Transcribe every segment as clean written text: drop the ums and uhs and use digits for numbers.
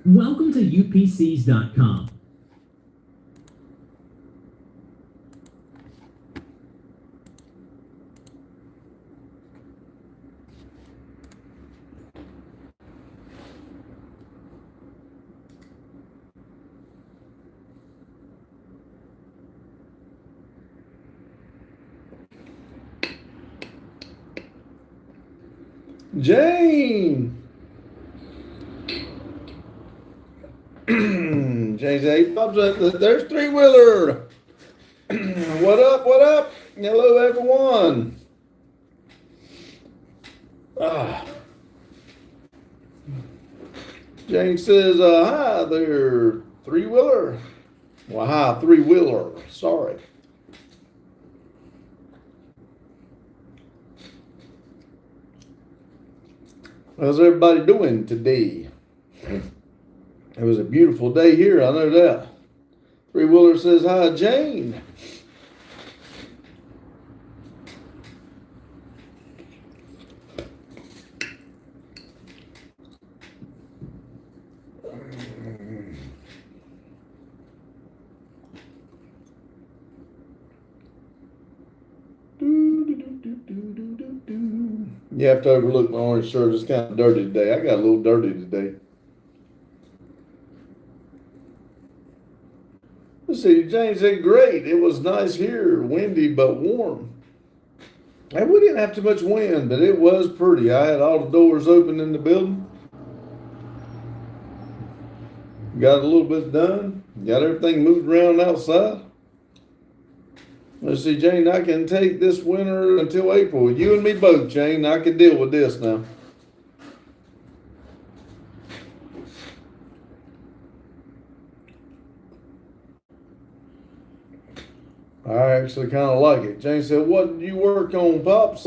Welcome to upcs.com. Jane. Jane's 8 pops up. There's Three Wheeler. What up? What up? Hello, everyone. Jane says, hi there, Three Wheeler. Well, hi, Three Wheeler. Sorry. How's everybody doing today? It was a beautiful day here, I know that. Three Wheeler says, hi, Jane. You have to overlook my orange shirt. It's kind of dirty today. I got a little dirty today. Let's see, Jane said, great. It was nice here, windy but warm. And we didn't have too much wind, but it was pretty. I had all the doors open in the building. Got a little bit done. Got everything moved around outside. Let's see, Jane, I can take this winter until April. You and me both, Jane. I can deal with this now. I actually kind of like it. Jane said, what did you work on, Pops?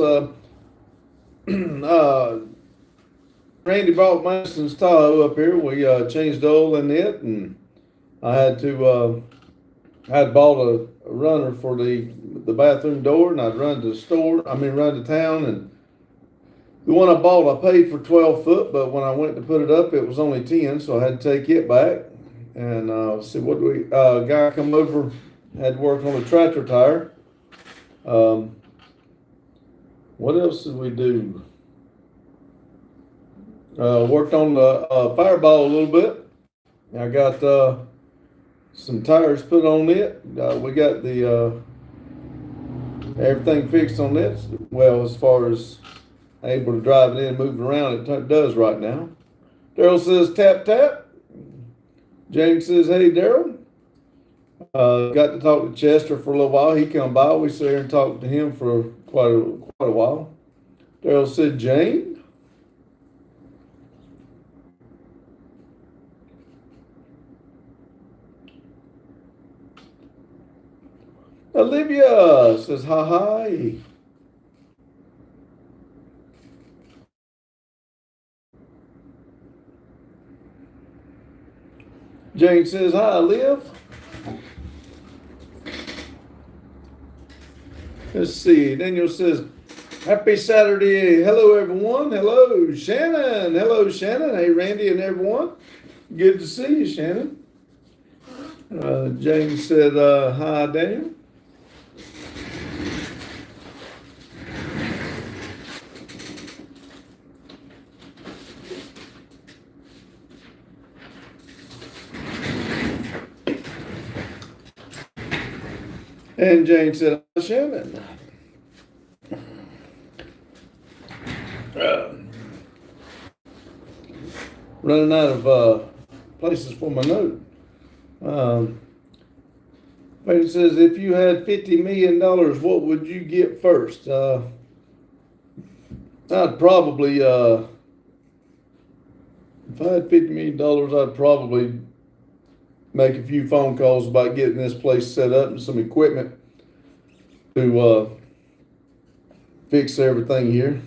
Randy brought Madison's Tahoe up here. We changed the oil in it, and I had bought a runner for the bathroom door, and I'd run to town, and the one I bought, I paid for 12 foot, but when I went to put it up, it was only 10, so I had to take it back. And see, what do we, guy come over, had to work on a tractor tire. What else did we do? Worked on the Fireball a little bit. I got some tires put on it. We got the everything fixed on it. Well, as far as able to drive it in, move it around, it does right now. Daryl says tap tap. James says, hey Daryl. Got to talk to Chester for a little while. He come by. We sat there and talked to him for quite a while. Daryl said, Jane. Olivia says, hi. Jane says, hi, Liv. Let's see. Daniel says, happy Saturday. Hello, everyone. Hello, Shannon. Hello, Shannon. Hey, Randy and everyone. Good to see you, Shannon. Jane said, hi, Daniel. And Jane said, Shannon. Running out of places for my note. But it says, if you had $50 million, what would you get first? I'd probably, if I had $50 million, I'd probably make a few phone calls about getting this place set up and some equipment to fix everything here.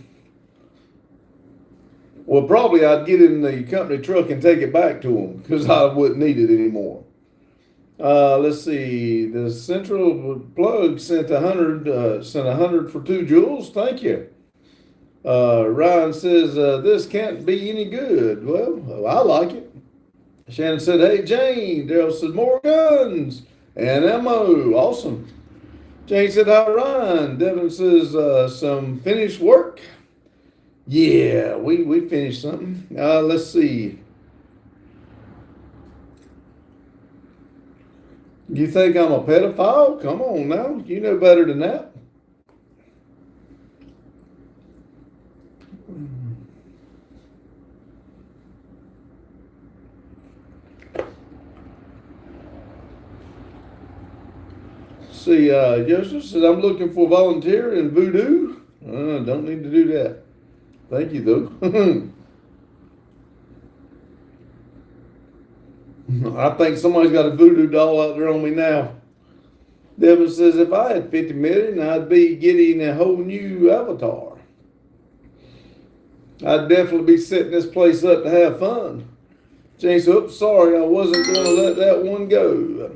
Well, probably I'd get in the company truck and take it back to them because I wouldn't need it anymore. Let's see. The Central Plug sent 100 for 2 joules. Thank you. Ryan says this can't be any good. Well, I like it. Shannon said, hey, Jane. Daryl said, more guns and ammo. Awesome. Jane said, hi, Ryan. Devin says, some finished work. Yeah, we finished something. Let's see. You think I'm a pedophile? Come on now. You know better than that. See, Joseph said, I'm looking for a volunteer in voodoo. Don't need to do that. Thank you, though. I think somebody's got a voodoo doll out there on me now. Devin says, if I had 50 million, I'd be getting a whole new avatar. I'd definitely be setting this place up to have fun. James, oops, sorry, I wasn't going to let that one go.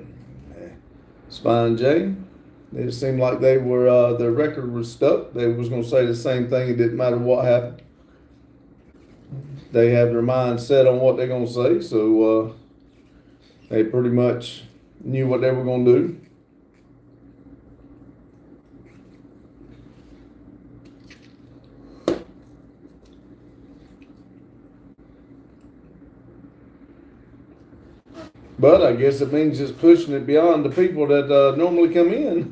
It's fine, Jane. It seemed like they were, their record was stuck. They was going to say the same thing. It didn't matter what happened. They have their mind set on what they're going to say, so they pretty much knew what they were going to do. But I guess it means just pushing it beyond the people that normally come in.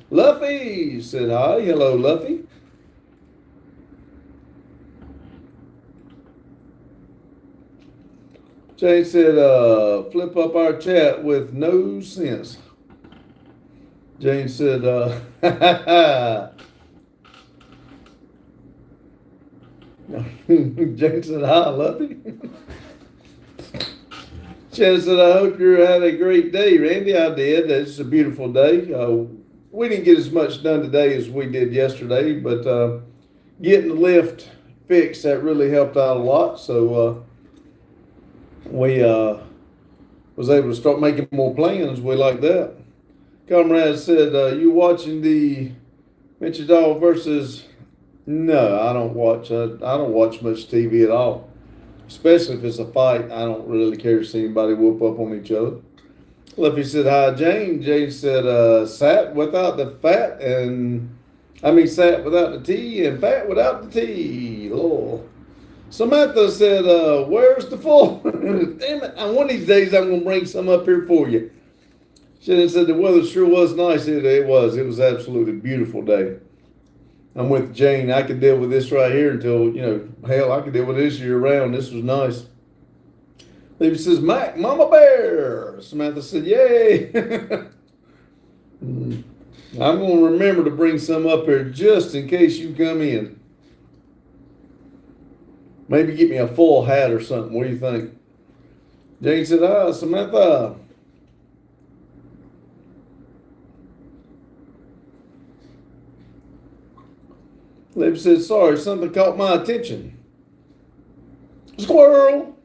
Luffy said hi. Hello, Luffy. Jay said, flip up our chat with no sense. Jane said, Jane said, hi, Luffy. Shannon said, I hope you had a great day, Randy. I did. It's a beautiful day. We didn't get as much done today as we did yesterday, but getting the lift fixed, that really helped out a lot. So we was able to start making more plans. We like that. Comrade said, you watching the Mitchell versus? No, I don't watch. I don't watch much TV at all. Especially if it's a fight, I don't really care to see anybody whoop up on each other. Luffy said, hi, Jane. Jane said, sat without the fat sat without the T and fat without the T. Lord. Samantha said, where's the full? Damn it. And one of these days, I'm going to bring some up here for you. Shannon said, the weather sure was nice. It was. It was absolutely beautiful day. I'm with Jane. I could deal with this right here until, hell, I could deal with this year round. This was nice. Maybe says, Mac, Mama Bear. Samantha said, yay. I'm going to remember to bring some up here just in case you come in. Maybe get me a full hat or something. What do you think? Jane said, Samantha. Lib said, sorry, something caught my attention. Squirrel.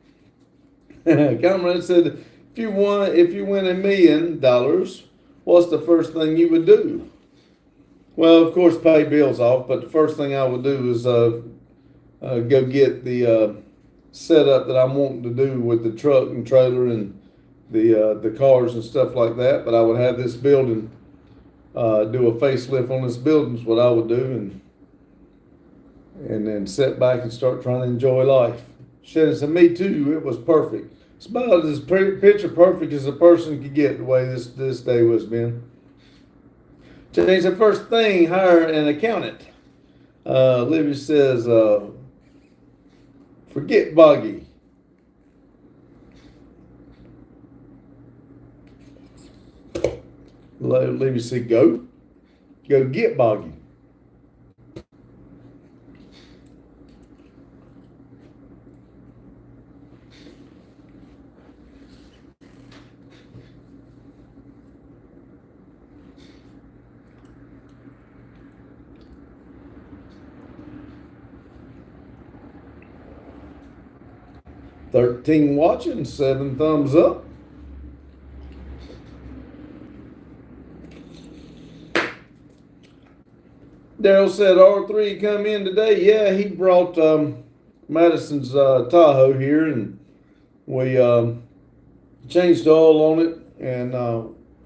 Cameron said, if you win $1 million, what's the first thing you would do? Well, of course, pay bills off, but the first thing I would do is go get the setup that I'm wanting to do with the truck and trailer and the cars and stuff like that. But I would have this building, do a facelift on this building is what I would do, and then sit back and start trying to enjoy life. Shannon said, me too, it was perfect. It's about as picture perfect as a person could get the way this day was been. Jane said, first thing, hire an accountant. Livy says, forget Boggy. Livy said, go get Boggy. $13 watching, 7 thumbs up. Daryl said R3 come in today. Yeah, he brought Madison's Tahoe here, and we changed the oil on it, and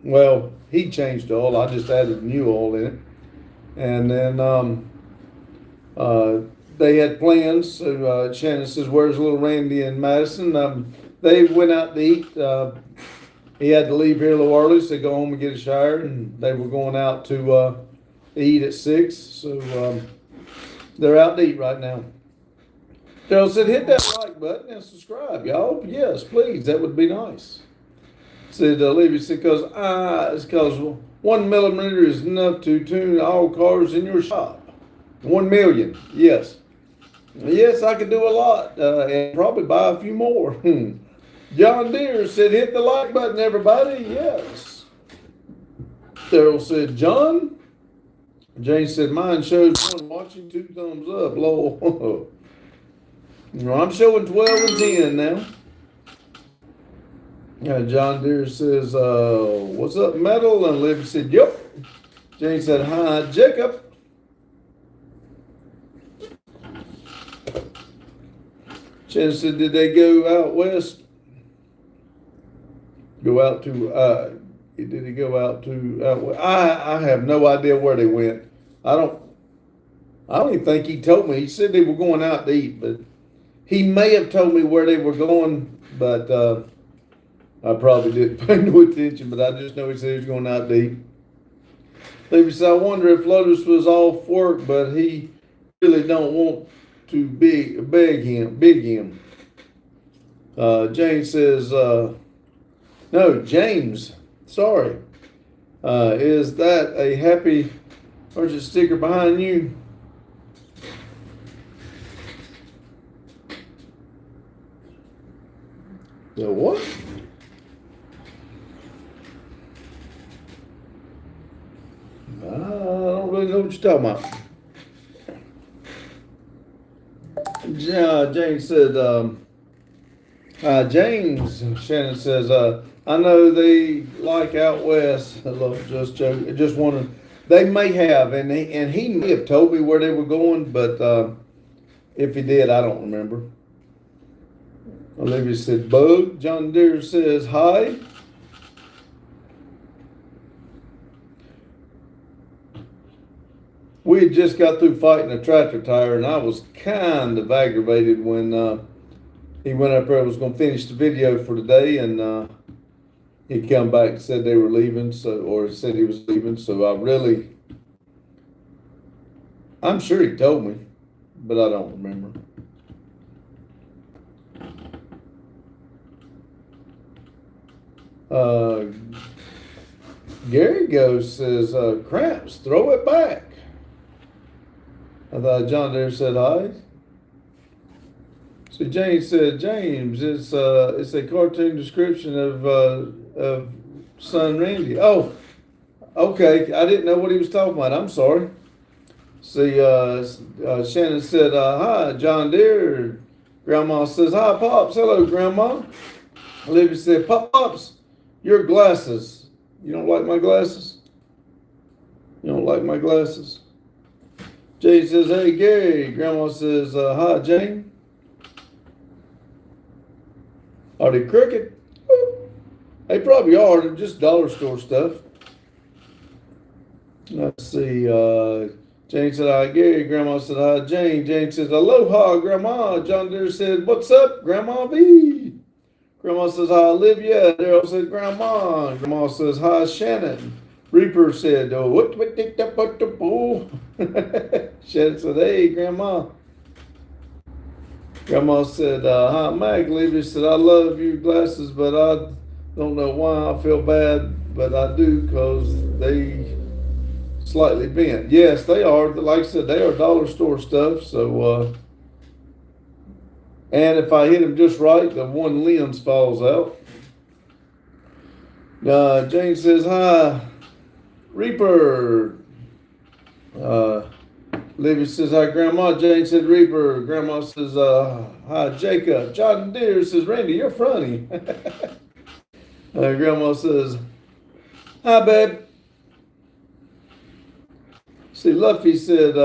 well, he changed the oil. I just added new oil in it, and then they had plans. So Shannon says, "Where's little Randy and Madison?" They went out to eat. He had to leave here a little early, so go home and get a shower, and they were going out to eat at 6. So they're out to eat right now. Daryl said, "Hit that like button and subscribe, y'all." Yes, please. That would be nice. Said Levy said, it's because 1 millimeter is enough to tune all cars in your shop. 1 million, yes. Yes, I could do a lot, and probably buy a few more. John Deere said, "Hit the like button, everybody." Yes. Daryl said, "John." Jane said, "Mine shows 1 watching, 2 thumbs up." Lol. I'm showing 12 and 10 now. John Deere says, "What's up, Metal?" And Libby said, "Yep." Jane said, "Hi, Jacob." Shannon said, "Did they go out west?" Go out to, did he go out to, out west? I have no idea where they went. I don't even think he told me. He said they were going out to eat, but he may have told me where they were going, but I probably didn't pay no attention, but I just know he said he was going out to eat. They said, "I wonder if Lotus was off work, but he really don't want to beg him. Jane says, no, James, sorry. Is that a happy urgent sticker behind you? The what? I don't really know what you're talking about. James said, James, Shannon says, "I know they like out west." Just joking. Just wondering. They may have, and he may have told me where they were going, but if he did, I don't remember. Olivia said, "Bug." John Deere says, "Hi." We had just got through fighting a tractor tire, and I was kind of aggravated when he went up there and was going to finish the video for today, and he come back and said they were leaving, or said he was leaving. So I'm sure he told me, but I don't remember. Gary Ghost says, "Cramps, throw it back." I thought John Deere said hi. So James said, "James, it's a cartoon description of son Randy." Oh, okay. I didn't know what he was talking about. I'm sorry. See, Shannon said, "Hi, John Deere." Grandma says, "Hi, Pops." "Hello, Grandma." Olivia said, "Pops, your glasses. You don't like my glasses? You don't like my glasses?" Jane says, "Hey, Gary." Grandma says, "Hi, Jane." Are they crooked? They probably are. They're just dollar store stuff. Let's see. Jane said, "Hi, Gary." Grandma said, "Hi, Jane." Jane says, "Aloha, Grandma." John Deere said, "What's up, Grandma B?" Grandma says, "Hi, Olivia." Daryl said, "Grandma." Grandma says, "Hi, Shannon." Reaper said, "Oh, what the pool?" Shannon said, "Hey, Grandma." Grandma said, "Hi, Mag." Olivia said, "I love your glasses, but I don't know why I feel bad, but I do because they slightly bent." Yes, they are. Like I said, they are dollar store stuff. So, and if I hit them just right, the one lens falls out. Jane says, "Hi, Reaper." Livy says, "Hi, Grandma." Jane said, "Reaper." Grandma says, "Hi, Jacob." John Deere says, "Randy, you're funny." Grandma says, "Hi, babe." See, Luffy said,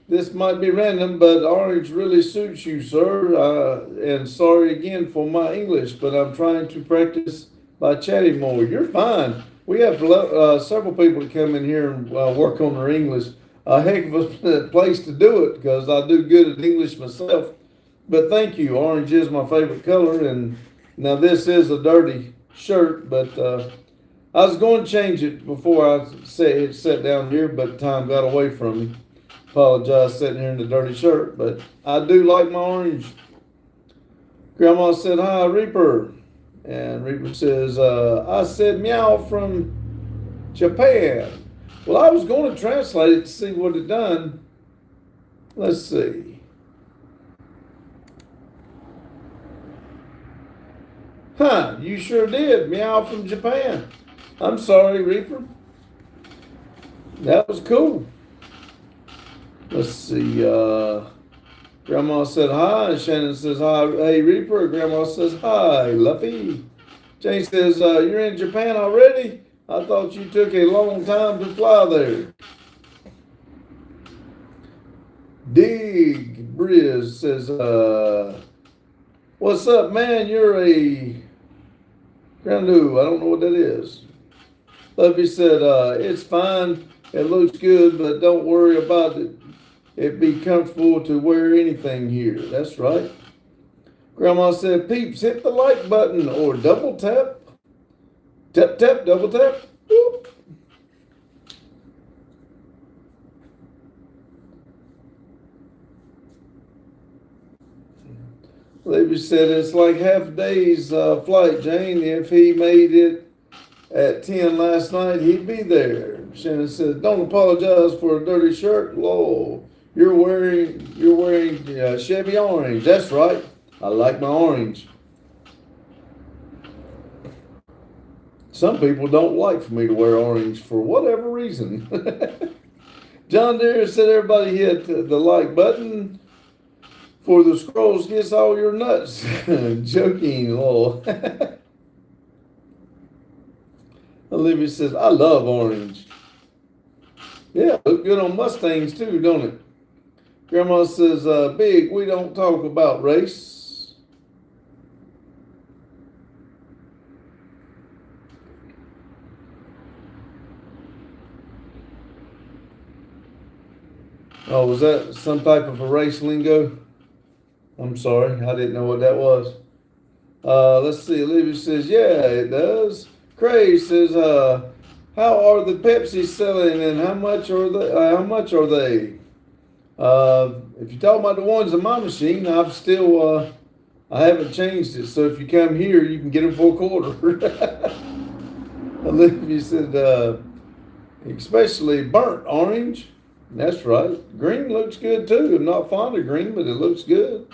this might be random, but orange really suits you, sir. And sorry again for my English, but I'm trying to practice by chatting more. You're fine. We have several people that come in here and work on their English. A heck of a place to do it because I do good at English myself. But thank you. Orange is my favorite color. And now this is a dirty shirt, but I was going to change it before I sat down here, but time got away from me. Apologize sitting here in the dirty shirt, but I do like my orange. Grandma said, hi, Reaper. And Reaper says, I said meow from Japan. Well, I was going to translate it to see what it done. Let's see. Huh, you sure did. Meow from Japan. I'm sorry, Reaper. That was cool. Let's see. Grandma said hi. Shannon says hi. Hey, Reaper. Grandma says hi, Luffy. Jane says, you're in Japan already? I thought you took a long time to fly there. Dig Briz says, what's up, man? You're a Grandu. I don't know what that is. Luffy said, it's fine. It looks good, but don't worry about it. It'd be comfortable to wear anything here. That's right. Grandma said, peeps, hit the like button or double tap. Tap, tap, double tap. Whoop. Levy said, it's like half a day's flight, Jane. If he made it at 10 last night, he'd be there. Shannon said, don't apologize for a dirty shirt. Lol. You're wearing Chevy orange. That's right. I like my orange. Some people don't like for me to wear orange for whatever reason. John Deere said everybody hit the like button for the scrolls gets all your nuts. Joking, lol. Olivia says, I love orange. Yeah, look good on Mustangs too, don't it? Grandma says, Big, we don't talk about race. Oh, was that some type of a race lingo? I'm sorry, I didn't know what that was. Let's see, Olivia says, yeah, it does. Cray says, how are the Pepsi selling and how much are they? If you're talking about the ones in my machine, I've still, I haven't changed it. So if you come here, you can get them for $0.25. Olivia said, especially burnt orange. That's right. Green looks good too. I'm not fond of green, but it looks good.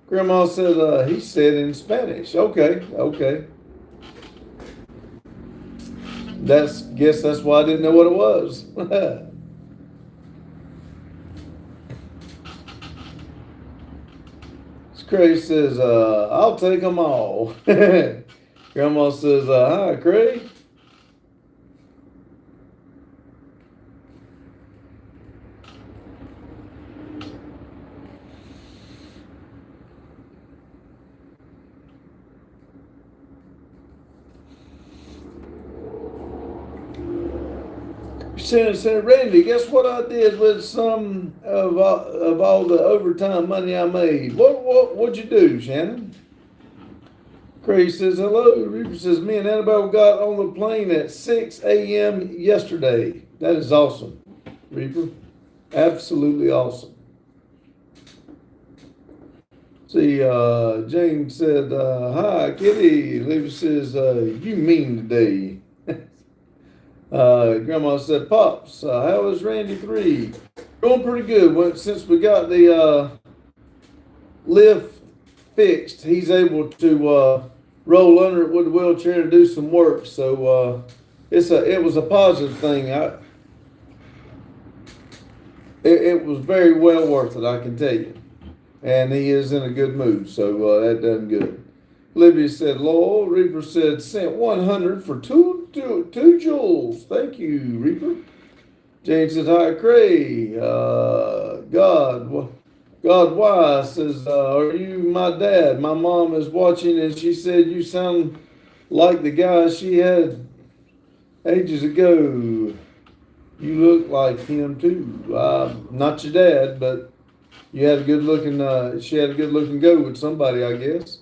Grandma said, he said in Spanish. Okay. Guess that's why I didn't know what it was. Cray says, I'll take them all. Grandma says, hi, Cray. Said, Randy, guess what I did with some of all the overtime money I made? What'd you do, Shannon? Cray says, hello. Reaper says, me and Annabelle got on the plane at 6 a.m. yesterday. That is awesome, Reaper. Absolutely awesome. See, Jane said, hi, Kitty. Reaper says, you mean today. Grandma said, Pops, how is Randy 3? Going pretty good. Since we got the lift fixed, he's able to roll under it with the wheelchair and do some work. So it was a positive thing. It was very well worth it, I can tell you. And he is in a good mood, so that done good. Libby said, Lowell. Reaper said, sent 100 for two joules. Thank you, Reaper. Jane says, hi, Cray. God, why? Says, are you my dad? My mom is watching and she said you sound like the guy she had ages ago. You look like him too. Not your dad, but you had a good looking, she had a good looking go with somebody, I guess.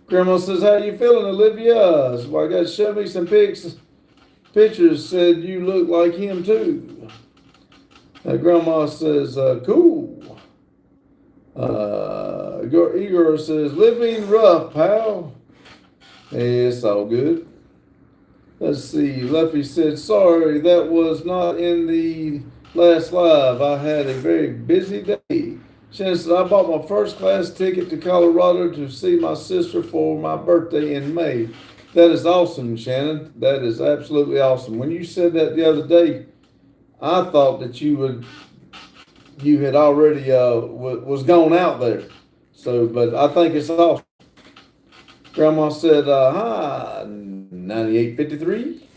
Grandma says, how you feeling, Olivia? So I got to show me some pictures, said you look like him too. Grandma says, cool. Igor says, living rough, pal. Hey, it's all good. Let's see. Luffy said, sorry, that was not in the last live. I had a very busy day. Shannon said, I bought my first class ticket to Colorado to see my sister for my birthday in May. That is awesome, Shannon. That is absolutely awesome. When you said that the other day, I thought that you had already was gone out there. So, but I think it's awesome. Grandma said, hi, 9853.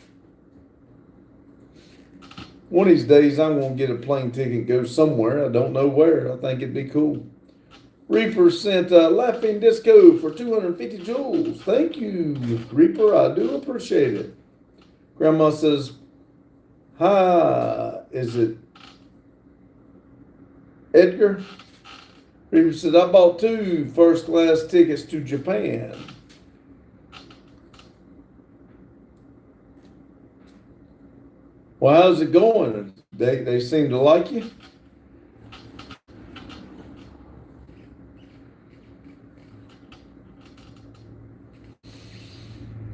One of these days, I'm going to get a plane ticket and go somewhere. I don't know where. I think it'd be cool. Reaper sent Laughing Disco for 250 joules. Thank you, Reaper. I do appreciate it. Grandma says, hi, is it Edgar? Reaper said, I bought 2 first class tickets to Japan. Well, how's it going? They seem to like you?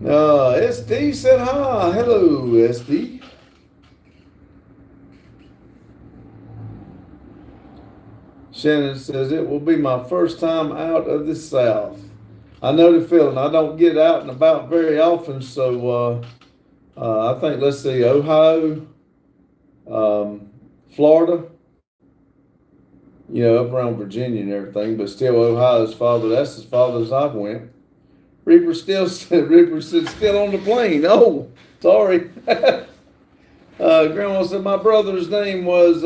SD said hi. Hello, SD. Shannon says, it will be my first time out of the South. I know the feeling. I don't get out and about very often, so I think, let's see, Ohio, Florida, up around Virginia and everything, but still Ohio's farther. That's as far as I've went. Reaper said, still on the plane. Oh, sorry. Grandma said, my brother's name was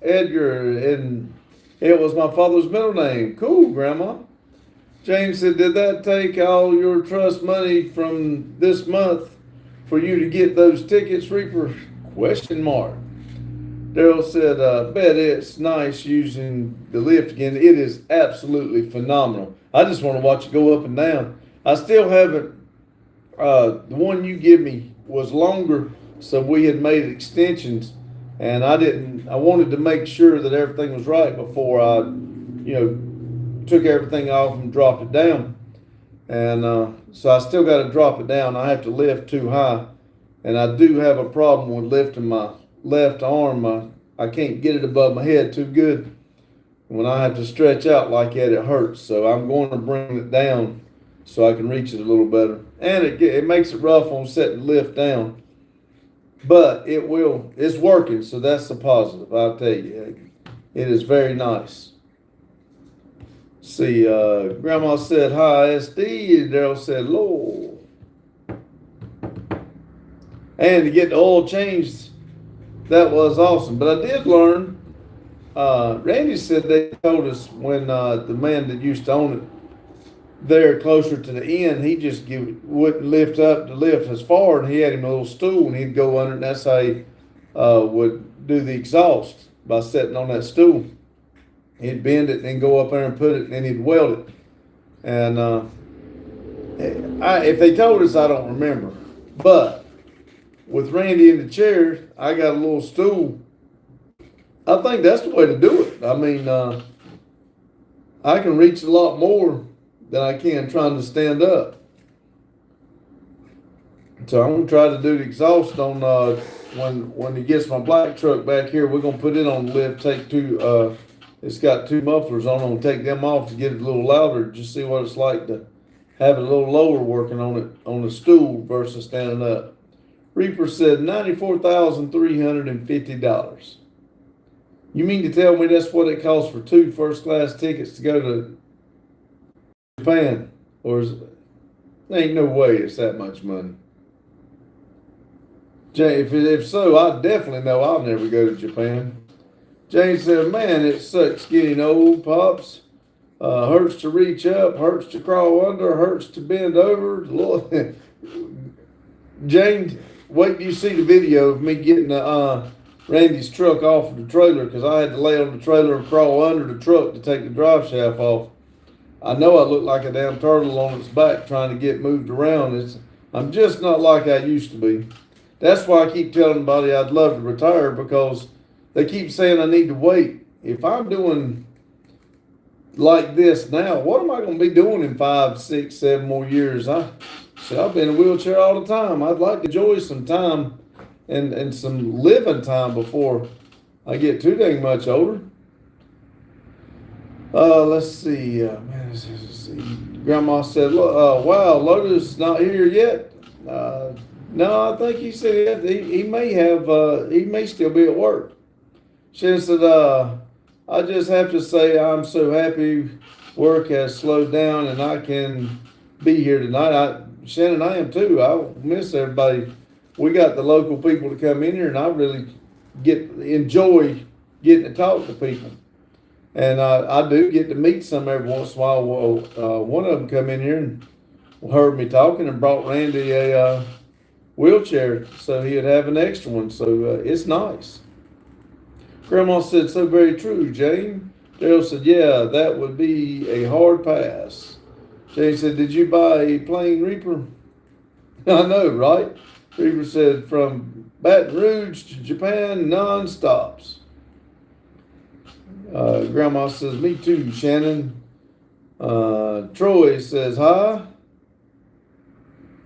Edgar, and it was my father's middle name. Cool, Grandma. James said, did that take all your trust money from this month for you to get those tickets, Reaper? Question mark. Daryl said, bet it's nice using the lift again. It is absolutely phenomenal. I just want to watch it go up and down. I still haven't, the one you give me was longer, so we had made extensions, and I wanted to make sure that everything was right before I, took everything off and dropped it down. And so I still got to drop it down. I have to lift too high. And I do have a problem with lifting my left arm. I can't get it above my head too good. When I have to stretch out like that, it hurts. So I'm going to bring it down so I can reach it a little better. And it makes it rough on setting the lift down. But it's working, so that's the positive, I'll tell you. It is very nice. See, Grandma said, hi, SD, and Daryl said, Lord. And to get the oil changed, that was awesome. But I did learn, Randy said they told us when the man that used to own it there closer to the end, he just wouldn't lift up the lift as far, and he had him a little stool, and he'd go under it, and that's how he would do the exhaust, by sitting on that stool. He'd bend it and then go up there and put it, and then he'd weld it. And if they told us, I don't remember. But with Randy in the chair, I got a little stool. I think that's the way to do it. I mean, I can reach a lot more than I can trying to stand up. So I'm gonna try to do the exhaust on when he gets my black truck back here. We're gonna put it on the lift. Take 2. It's got 2 mufflers on. I'm gonna take them off to get it a little louder. Just see what it's like to have it a little lower working on it on the stool versus standing up. Reaper said $94,350. You mean to tell me that's what it costs for 2 first class tickets to go to Japan? Or there ain't no way it's that much money. Jay, if so, I definitely know I'll never go to Japan. Jane said, man, it sucks getting old, Pops. Hurts to reach up, hurts to crawl under, hurts to bend over. Lord. Jane, wait till you see the video of me getting Randy's truck off of the trailer, because I had to lay on the trailer and crawl under the truck to take the drive shaft off. I know I look like a damn turtle on its back trying to get moved around. I'm just not like I used to be. That's why I keep telling everybody I'd love to retire, because they keep saying I need to wait. If I'm doing like this now, what am I going to be doing in 5, 6, 7 more years? I've been in a wheelchair all the time. I'd like to enjoy some time and some living time before I get too dang much older. Let's see. Let's see. Grandma said, wow, Lotus not here yet. No, I think he said he may still be at work. Shannon said, I just have to say I'm so happy work has slowed down and I can be here tonight. Shannon, I am too. I miss everybody. We got the local people to come in here, and I really enjoy getting to talk to people. And I do get to meet some every once in a while. One of them come in here and heard me talking and brought Randy a wheelchair so he'd have an extra one. So it's nice. Grandma said, so very true, Jane. Daryl said, yeah, that would be a hard pass. Jane said, did you buy a plain Reaper? I know, right? Reaper said, from Baton Rouge to Japan, non-stops. Grandma says, me too, Shannon. Troy says, hi.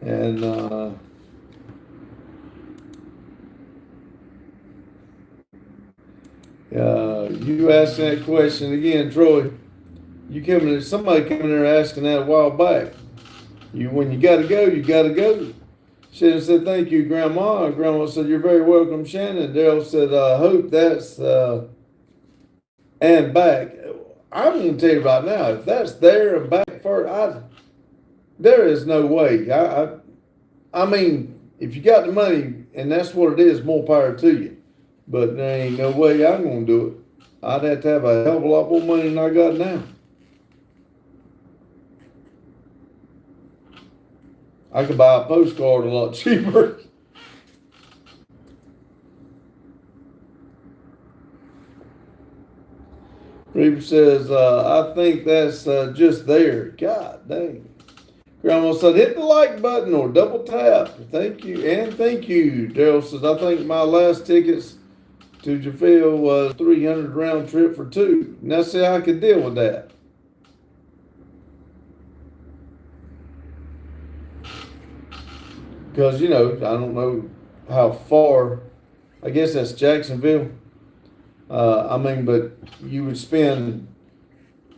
And you asked that question again, Troy. Somebody coming there asking that a while back. When you gotta go, you gotta go. Shannon said, thank you, Grandma. Grandma said, you're very welcome, Shannon. Daryl said, I hope that's and back. I'm going to tell you right now, if that's there and back first, there is no way. I mean, if you got the money and that's what it is, more power to you. But there ain't no way I'm going to do it. I'd have to have a hell of a lot more money than I got now. I could buy a postcard a lot cheaper. Reaper says, I think that's just there. God dang. Grandma said, hit the like button or double tap. Thank you. And thank you. Daryl says, I think my last tickets to Jaffield was 300 round trip for 2. Now see, I could deal with that. Because, I don't know how far, I guess that's Jacksonville. But you would spend,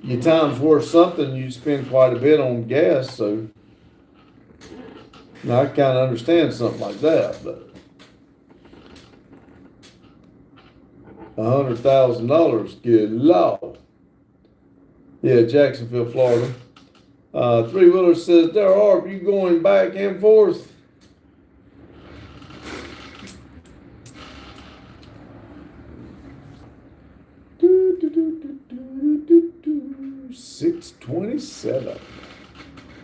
your time's worth something, you'd spend quite a bit on gas, so now I kind of understand something like that, but $100,000, good Lord. Yeah, Jacksonville, Florida. Three Wheeler says, Daryl, are you going back and forth? $627.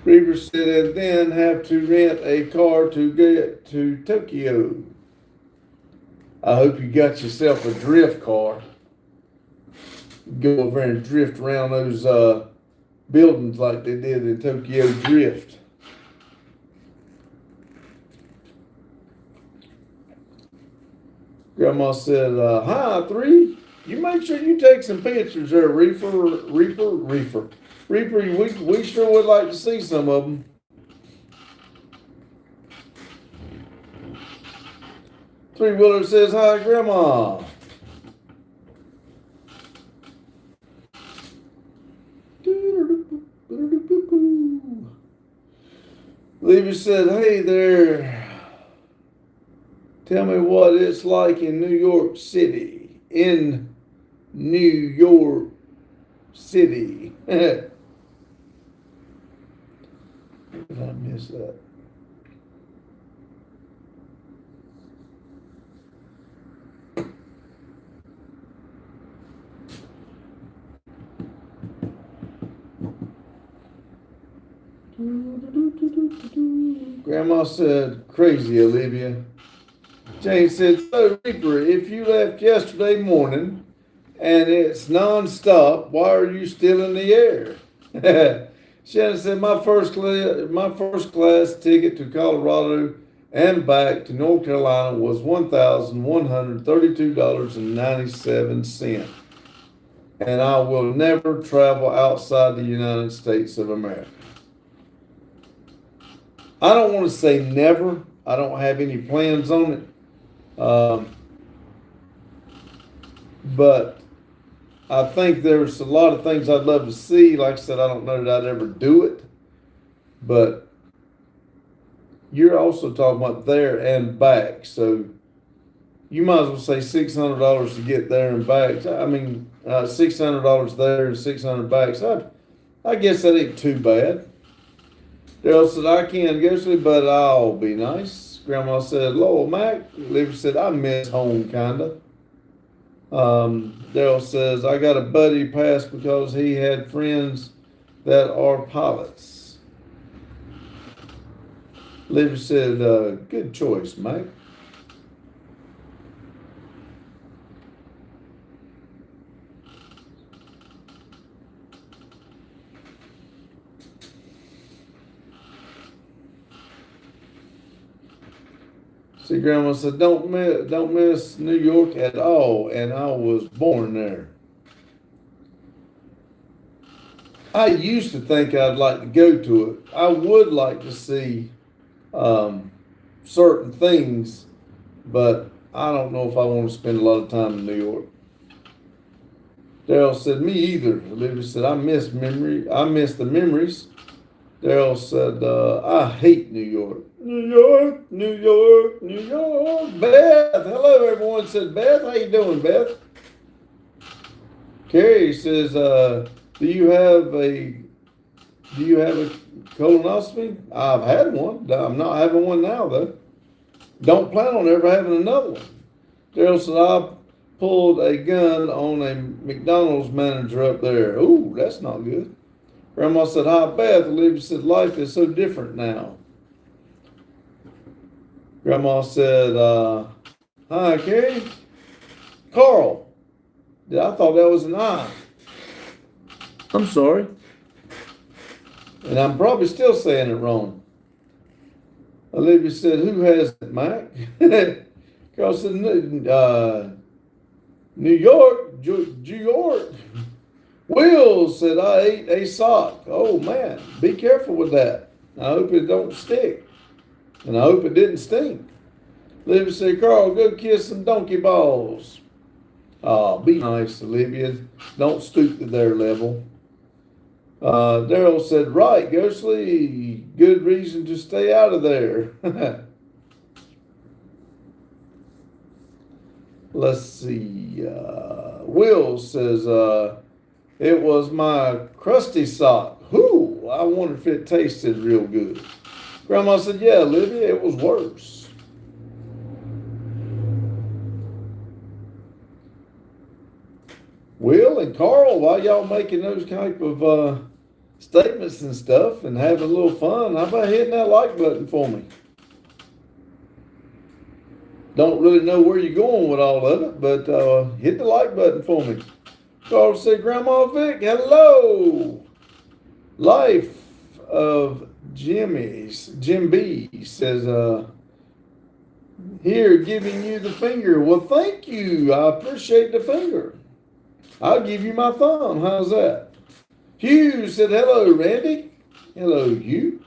Reaver said, and then have to rent a car to get to Tokyo. I hope you got yourself a drift car. Go over there and drift around those buildings like they did in Tokyo Drift. Grandma said, hi, 3. You make sure you take some pictures there, Reaper. We sure would like to see some of them. Three Wheeler says, hi, Grandma. Levy said, hey there. Tell me what it's like in New York City. In New York City. Did I miss that? Grandma said, crazy, Olivia. Jane said, so Reaper, if you left yesterday morning and it's non-stop, why are you still in the air? Shannon said, my first class ticket to Colorado and back to North Carolina was $1,132.97. And I will never travel outside the United States of America. I don't want to say never. I don't have any plans on it. But I think there's a lot of things I'd love to see. Like I said, I don't know that I'd ever do it. But you're also talking about there and back. So you might as well say $600 to get there and back. I mean, $600 there and $600 back. So I guess that ain't too bad. Daryl said, I can't go to, but I'll be nice. Grandma said, Lowell Mac. Olivia said, I miss home, kinda. Daryl says, I got a buddy pass because he had friends that are pilots. Olivia said, good choice, Mac. See, Grandma said, don't miss New York at all, and I was born there. I used to think I'd like to go to it. I would like to see certain things, but I don't know if I want to spend a lot of time in New York. Daryl said, me either. Olivia said, I miss the memories. Daryl said, I hate New York. New York, New York, New York. Beth, hello everyone. Said Beth, how you doing, Beth? Carrie says, do you have a colonoscopy? I've had one. I'm not having one now though. Don't plan on ever having another one. Daryl said, I pulled a gun on a McDonald's manager up there. Ooh, that's not good. Grandma said, hi, Beth. Olivia said, life is so different now. Grandma said, hi, Carrie. Carl. I thought that was an I. I'm sorry. And I'm probably still saying it wrong. Olivia said, who has it, Mike? Carl said, New York, New York. Will said, I ate a sock. Oh, man, be careful with that. I hope it don't stick. And I hope it didn't stink. Olivia said, Carl, go kiss some donkey balls. Oh, be nice, Olivia. Don't stoop to their level. Daryl said, right, Ghostly, good reason to stay out of there. Let's see. Will says, it was my crusty sock. Whoo, I wonder if it tasted real good. Grandma said, yeah, Olivia, it was worse. Will and Carl, while y'all making those type of statements and stuff and having a little fun, how about hitting that like button for me? Don't really know where you're going with all of it, but hit the like button for me. Carl said, Grandma Vic, hello. Life of Jim B says, here, giving you the finger. Well, thank you. I appreciate the finger. I'll give you my thumb. How's that? Hugh said, hello, Randy. Hello, Hugh.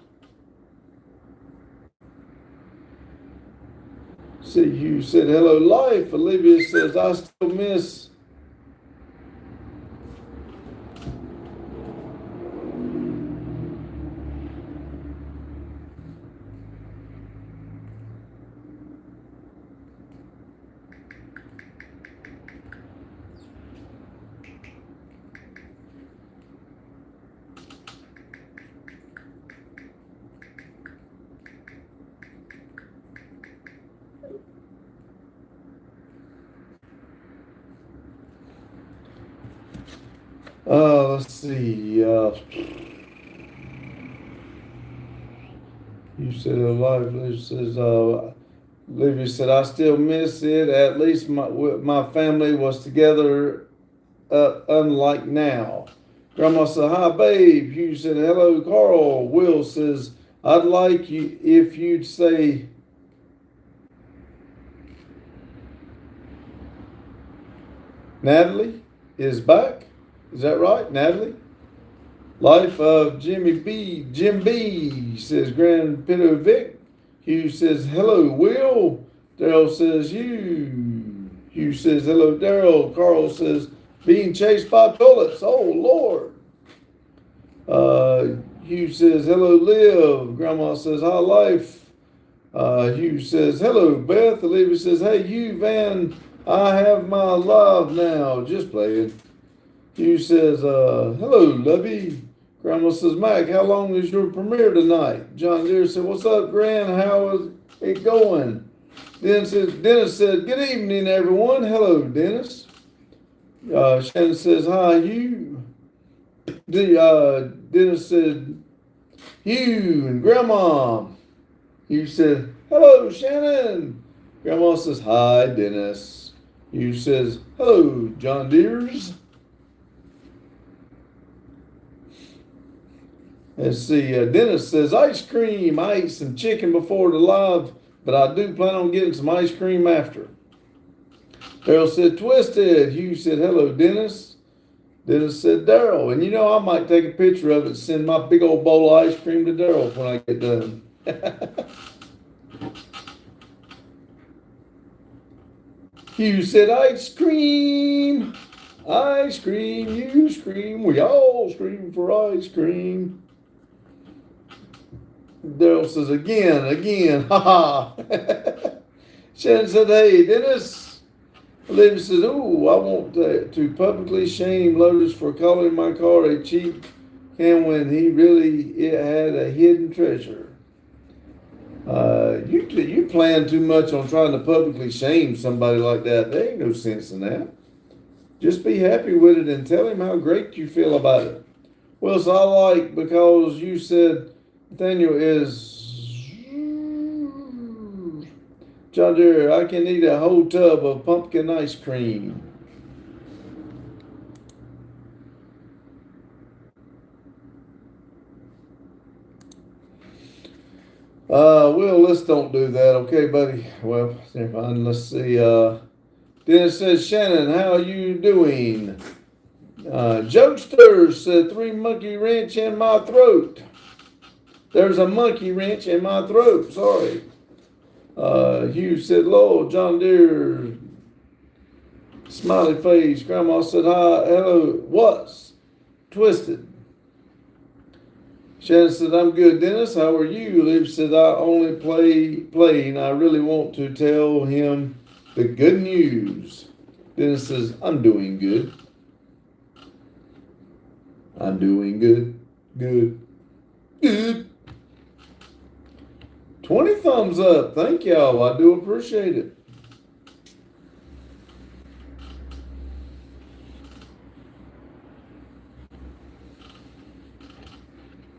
See, Hugh said, hello, Life. Olivia says, I still miss. Let's see. You said alive. Livy says, Livy said, I still miss it. At least my family was together, unlike now. Grandma said, hi, babe. Hugh said, hello, Carl. Will says, I'd like you if you'd say, Natalie is back. Is that right, Natalie? Life of Jim B, says Grand Pedo Vic. Hugh says, hello, Will. Daryl says, Hugh. Hugh says, hello, Daryl. Carl says, being chased by bullets. Oh, Lord. Hugh says, hello, Liv. Grandma says, hi, Life. Hugh says, hello, Beth. Olivia says, hey, Hugh Van, I have my love now. Just playing. Hugh says, hello, Lovey. Grandma says, Mac, how long is your premiere tonight? John Deere said, what's up, Gran? How is it going? Dennis said, good evening, everyone. Hello, Dennis. Shannon says, hi, Hugh. Dennis said, Hugh and Grandma. Hugh said, hello, Shannon. Grandma says, hi, Dennis. Hugh says, hello, John Deere's. Let's see, Dennis says, ice cream. I ate some chicken before the live, but I do plan on getting some ice cream after. Daryl said, twisted. Hugh said, hello, Dennis. Dennis said, Daryl. And you know, I might take a picture of it and send my big old bowl of ice cream to Daryl when I get done. Hugh said, ice cream. Ice cream, you scream. We all scream for ice cream. Daryl says, again, ha ha. Shannon said, hey, Dennis. Olivia says, ooh, I want to publicly shame Lotus for calling my car a cheap can when it had a hidden treasure. You plan too much on trying to publicly shame somebody like that. There ain't no sense in that. Just be happy with it and tell him how great you feel about it. Well, so I like because you said Nathaniel is John Deere. I can eat a whole tub of pumpkin ice cream. Well, let's don't do that, okay, buddy? Well, never mind. Let's see. Dennis says, Shannon, how are you doing? Jokester said, 3 monkey wrench in my throat. There's a monkey wrench in my throat. Sorry. Hugh said, Lord, John Deere. Smiley face. Grandma said, hi, hello. What's twisted? Shannon said, I'm good, Dennis. How are you? Liv said, I only playing. I really want to tell him the good news. Dennis says, I'm doing good. I'm doing good. Good. 20 thumbs up. Thank y'all. I do appreciate it.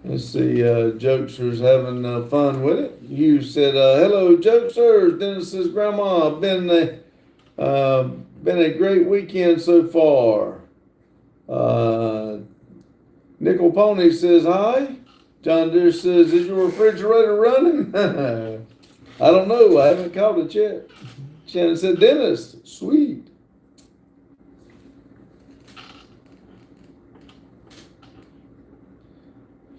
Let's see, Jokester's having fun with it. You said, hello, Jokesters. Dennis says, Grandma, been a great weekend so far. Nickel Pony says, hi. John Deere says, is your refrigerator running? I don't know. I haven't called it yet. Shannon said, Dennis, sweet.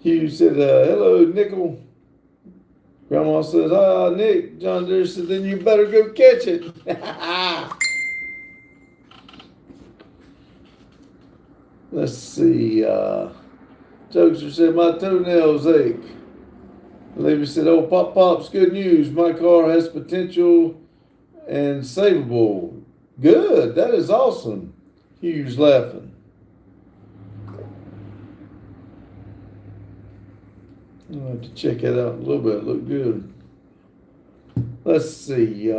Hugh said, hello, Nickel. Grandma says, hi, Nick. John Deere said, then you better go catch it. Let's see. Jokester said, my toenails ache. Levy said, oh, Pop's good news. My car has potential and savable. Good. That is awesome. Hugh's laughing. I'll have to check that out a little bit. Look good. Let's see.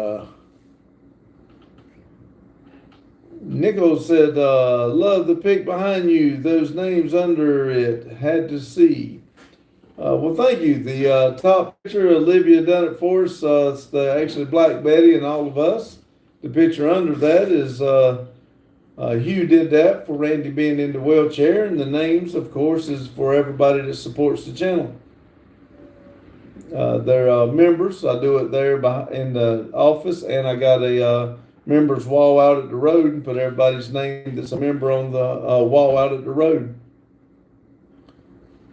Nichols said, love the pic behind you. Those names under it. Had to see. Well, thank you. The top picture, Olivia done it for us. It's actually Black Betty and all of us. The picture under that is Hugh did that for Randy being in the wheelchair, and the names, of course, is for everybody that supports the channel. They're members. I do it there in the office, and I got a members wall out at the road and put everybody's name that's a member on the wall out at the road.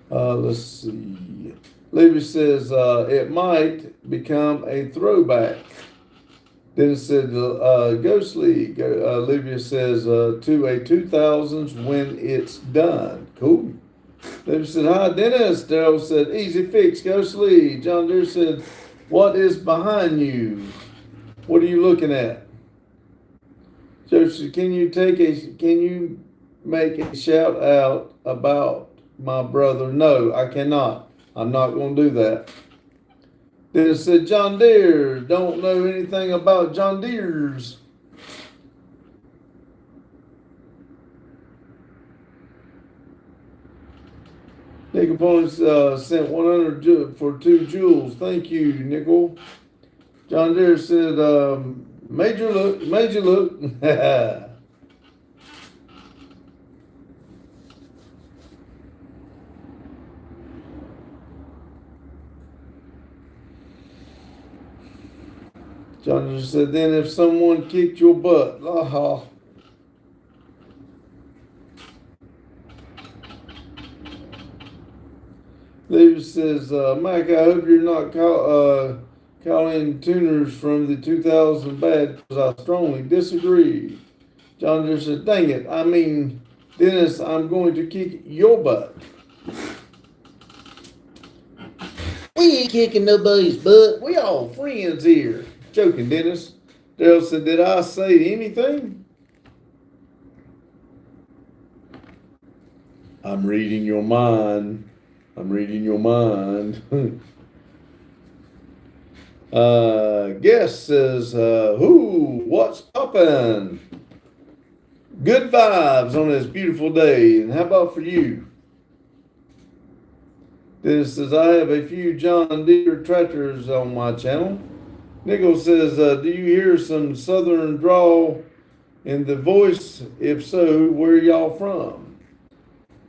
Let's see. Libby says it might become a throwback. Then it said Ghost League. Olivia says to a 2000s when it's done. Cool. Libby said, hi, Dennis. Daryl said, easy fix, Ghost League. John Deere said, what is behind you? What are you looking at? Joseph, can you make a shout out about my brother? No, I cannot. I'm not going to do that. Then it said, John Deere, don't know anything about John Deere's. Nickel Ponies sent 100 for 2 jewels. Thank you, Nickel. John Deere said, major look. John just said, then if someone kicked your butt, Levy says, Mike, I hope you're not calling tuners from the 2000 bad because I strongly disagree. John just said, dang it. I mean, Dennis, I'm going to kick your butt. We ain't kicking nobody's butt. We all friends here. Joking, Dennis. Daryl said, did I say anything? I'm reading your mind. I'm reading your mind. Guest says, what's poppin'? Good vibes on this beautiful day. And how about for you? Dennis says, I have a few John Deere tractors on my channel. Nichols says, do you hear some southern drawl in the voice? If so, where y'all from?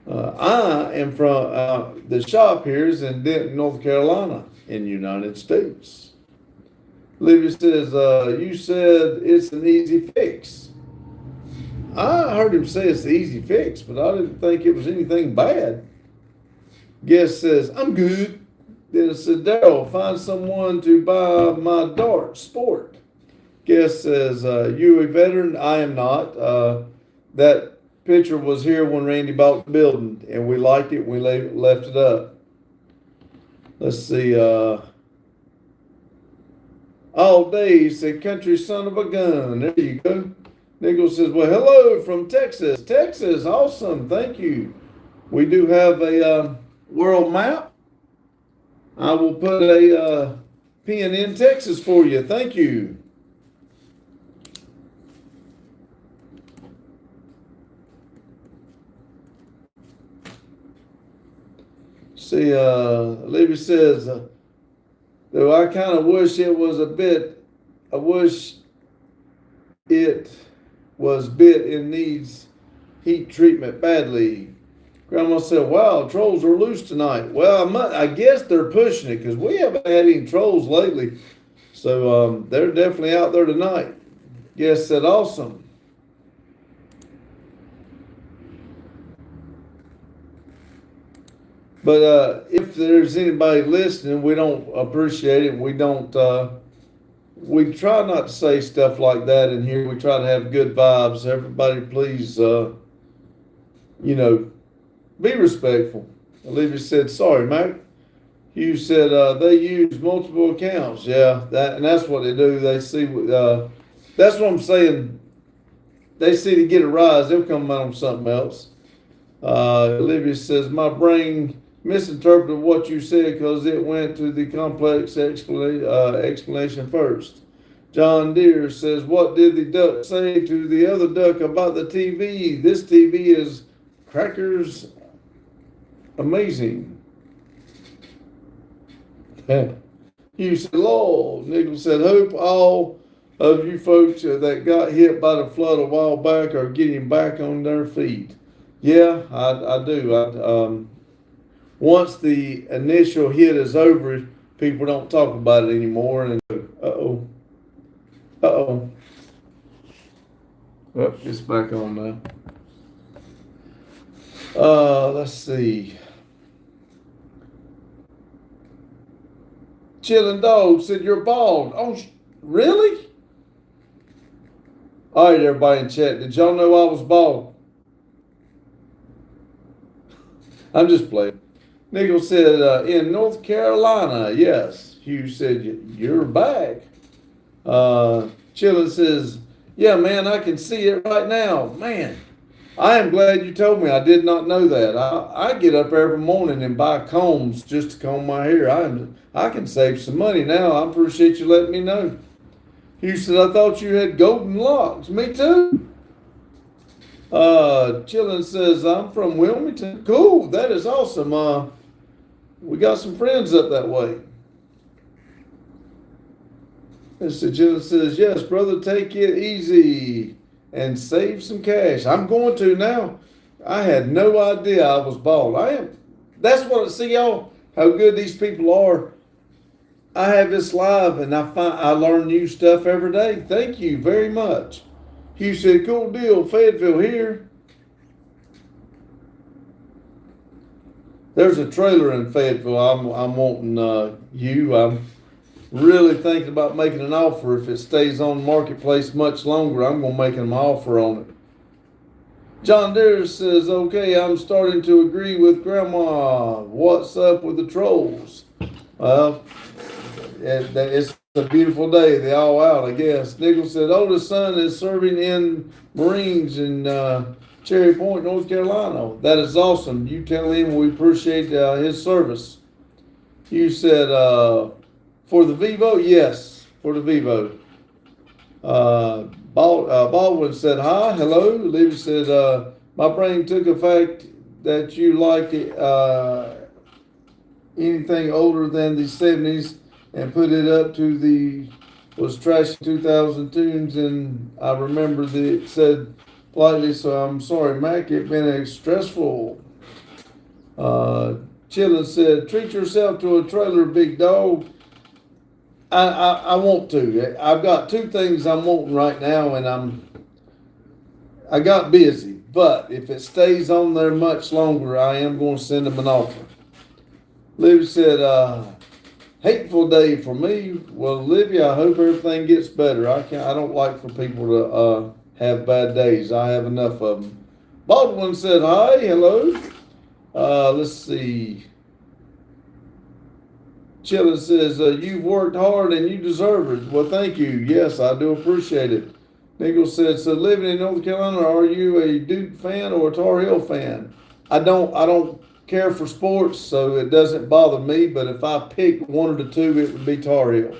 I am from the shop here is in Denton, North Carolina, in the United States. Olivia says, you said it's an easy fix. I heard him say it's an easy fix, but I didn't think it was anything bad. Guest says, I'm good. Then it said, Daryl, find someone to buy my Dart Sport. Guest says, you a veteran? I am not. That picture was here when Randy bought the building, and we liked it. We left it up. Let's see. All day, he said, country son of a gun. There you go. Nichols says, well, hello from Texas. Texas, awesome. Thank you. We do have a world map. I will put a pin in Texas for you. Thank you. See, Libby says, though I kind of wish it was bit and needs heat treatment badly. Grandma said, wow, trolls are loose tonight. Well, I guess they're pushing it because we haven't had any trolls lately. So they're definitely out there tonight. Guest said, awesome. But if there's anybody listening, we don't appreciate it. We don't, we try not to say stuff like that in here. We try to have good vibes. Everybody, please, be respectful. Olivia said, sorry, Mike. Hugh said, they use multiple accounts. Yeah, that's what they do. They see, that's what I'm saying. They see to get a rise, they'll come out on something else. Olivia says, my brain misinterpreted what you said because it went to the complex explanation first. John Deere says, what did the duck say to the other duck about the TV? This TV is crackers amazing. You said, Lord. Nichols said, hope all of you folks that got hit by the flood a while back are getting back on their feet. Yeah, I do. Once the initial hit is over, people don't talk about it anymore. And uh-oh. Oh, it's back on now. Let's see. Chillin' Dog said you're bald. Oh, really? All right, everybody in chat. Did y'all know I was bald? I'm just playing. Nichols said in North Carolina. Yes. Hugh said you're back. Chillin' says, yeah, man, I can see it right now. Man, I am glad you told me. I did not know that. I get up every morning and buy combs just to comb my hair. I can save some money now. I appreciate you letting me know. Hugh said, I thought you had golden locks. Me too. Chillin' says, I'm from Wilmington. Cool. That is awesome. We got some friends up that way. Mr. Chillin' says, yes, brother, take it easy and save some cash. I'm going to now. I had no idea I was bald. I am. That's what, see y'all, how good these people are. I have this live and I learn new stuff every day. Thank you very much. Hugh said, cool deal, Fayetteville here. There's a trailer in Fayetteville. I'm wanting I'm really thinking about making an offer. If it stays on Marketplace much longer, I'm going to make an offer on it. John Deere says, okay, I'm starting to agree with Grandma. What's up with the trolls? Well, it's a beautiful day. They're all out, I guess. Nichols said, oldest son is serving in Marines in Cherry Point, North Carolina. That is awesome. You tell him we appreciate his service. You said, for the Vivo? Yes, for the Vivo. Baldwin said, hi, hello. Levy said, my brain took a fact that you like anything older than the 70s and put it up to was trash 2000 tunes, and I remember that it said politely, so I'm sorry, Mac, it's been stressful. Chillin' said, treat yourself to a trailer, big dog. I want to. I've got two things I'm wanting right now, and I got busy. But if it stays on there much longer, I am going to send them an offer. Liv said, hateful day for me. Well, Olivia, I hope everything gets better. I don't like for people to have bad days. I have enough of them. Baldwin said, hi, hello. Let's see. Chillin' says, you've worked hard and you deserve it. Well, thank you. Yes, I do appreciate it. Nichols said, so living in North Carolina, are you a Duke fan or a Tar Heel fan? I don't care for sports, so it doesn't bother me, but if I pick one of the two, it would be Tar Heel.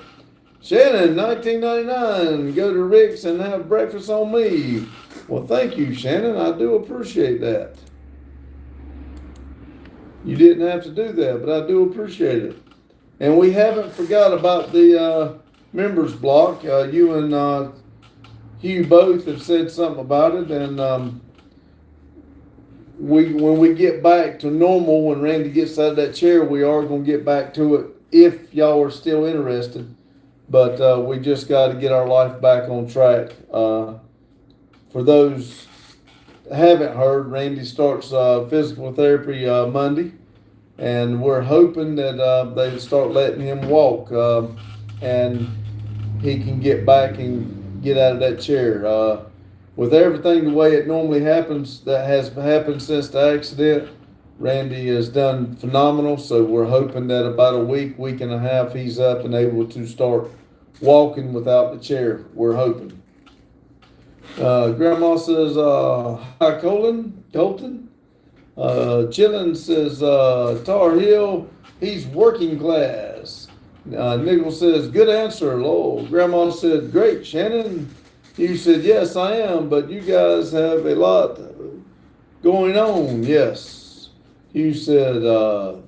Shannon, 1999, go to Rick's and have breakfast on me. Well, thank you, Shannon. I do appreciate that. You didn't have to do that, but I do appreciate it. And we haven't forgot about the members block. You and Hugh both have said something about it, and when we get back to normal, when Randy gets out of that chair, we are going to get back to it if y'all are still interested. But we just got to get our life back on track. For those that haven't heard, Randy starts physical therapy Monday. And we're hoping that they start letting him walk and he can get back and get out of that chair. With everything the way it normally happens, that has happened since the accident, Randy has done phenomenal. So we're hoping that about a week and a half, he's up and able to start walking without the chair. We're hoping. Grandma says, hi, Colton. Chillin' says, Tar Heel, he's working class. Nichols says, good answer, Lowell. Grandma said, great, Shannon. You said, yes, I am, but you guys have a lot going on. Yes. You said,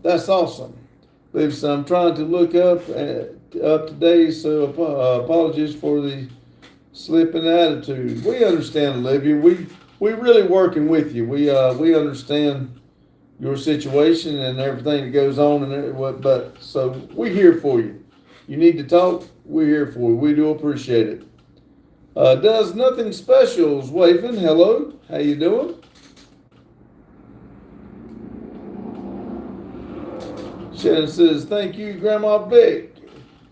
that's awesome. Lives, I'm trying to look up today, so apologies for the slip in attitude. We understand, Olivia. We really working with you. We understand your situation and everything that goes on but so we're here for you. You need to talk, we're here for you. We do appreciate it. Does nothing specials waving. Hello, how you doing? Shannon says, thank you, Grandma Vic.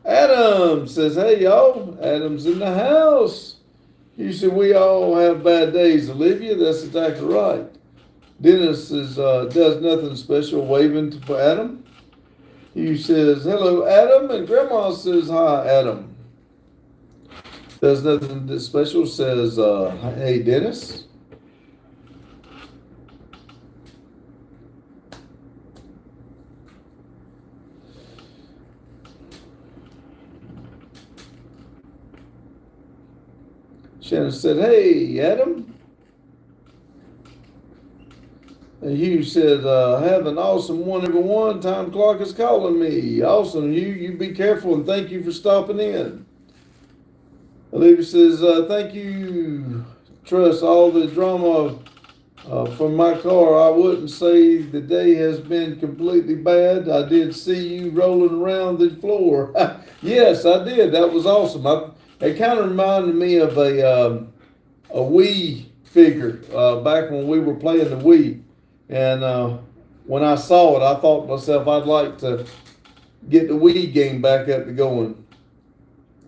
Adam says, hey y'all, Adam's in the house. You said we all have bad days, Olivia. That's exactly right. Dennis is, does nothing special, waving for Adam. He says, hello, Adam, and Grandma says, hi, Adam. Does nothing special, says, hey, Dennis. Shannon said, hey, Adam. And Hugh said, have an awesome one, everyone. Time clock is calling me. Awesome. You be careful and thank you for stopping in. Olivia says, thank you. Trust all the drama from my car. I wouldn't say the day has been completely bad. I did see you rolling around the floor. Yes, I did. That was awesome. It kind of reminded me of a Wii figure back when we were playing the Wii. And when I saw it, I thought to myself, I'd like to get the Wii game back up to going.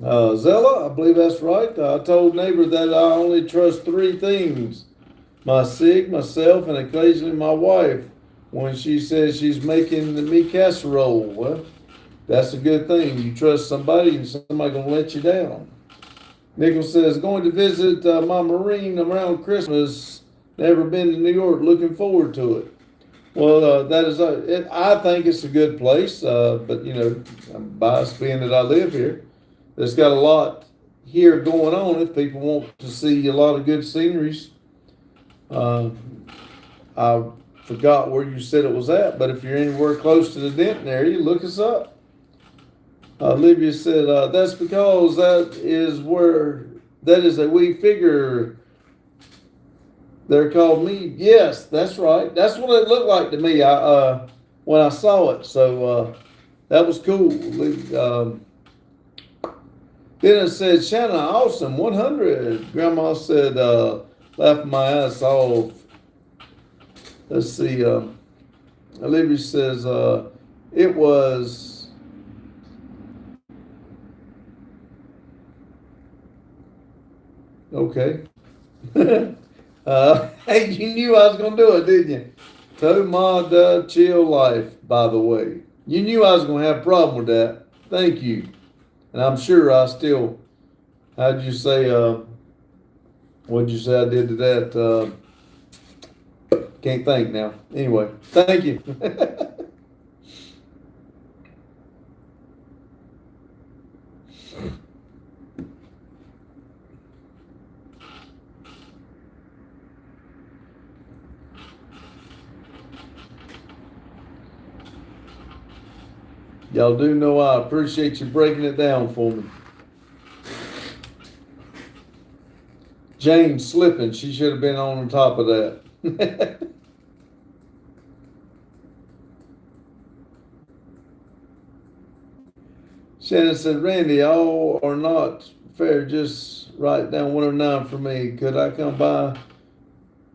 Zella, I believe that's right. I told neighbor that I only trust three things: my SIG, myself, and occasionally my wife when she says she's making me casserole. Well, that's a good thing. You trust somebody and somebody gonna let you down. Nichols says, going to visit my Marine around Christmas. Never been to New York. Looking forward to it. Well, that is, I think it's a good place, but you know, I'm biased being that I live here. There's got a lot here going on if people want to see a lot of good sceneries. I forgot where you said it was at, but if you're anywhere close to the Denton area, look us up. Olivia said, that's because that is a wee figure. They're called me. Yes, that's right. That's what it looked like to me when I saw it. So that was cool. Then it said, Shannon, awesome, 100. Grandma said, laughing my ass off. Let's see. Olivia says, it was. Okay. Hey, you knew I was going to do it, didn't you? Tomada Chill Life, by the way. You knew I was going to have a problem with that. Thank you. And I'm sure I still, how'd you say, what'd you say I did to that? Can't think now. Anyway, thank you. Y'all do know I appreciate you breaking it down for me. Jane slipping. She should have been on top of that. Shannon said, Randy, all or not fair. Just write down 109 for me. Could I come by?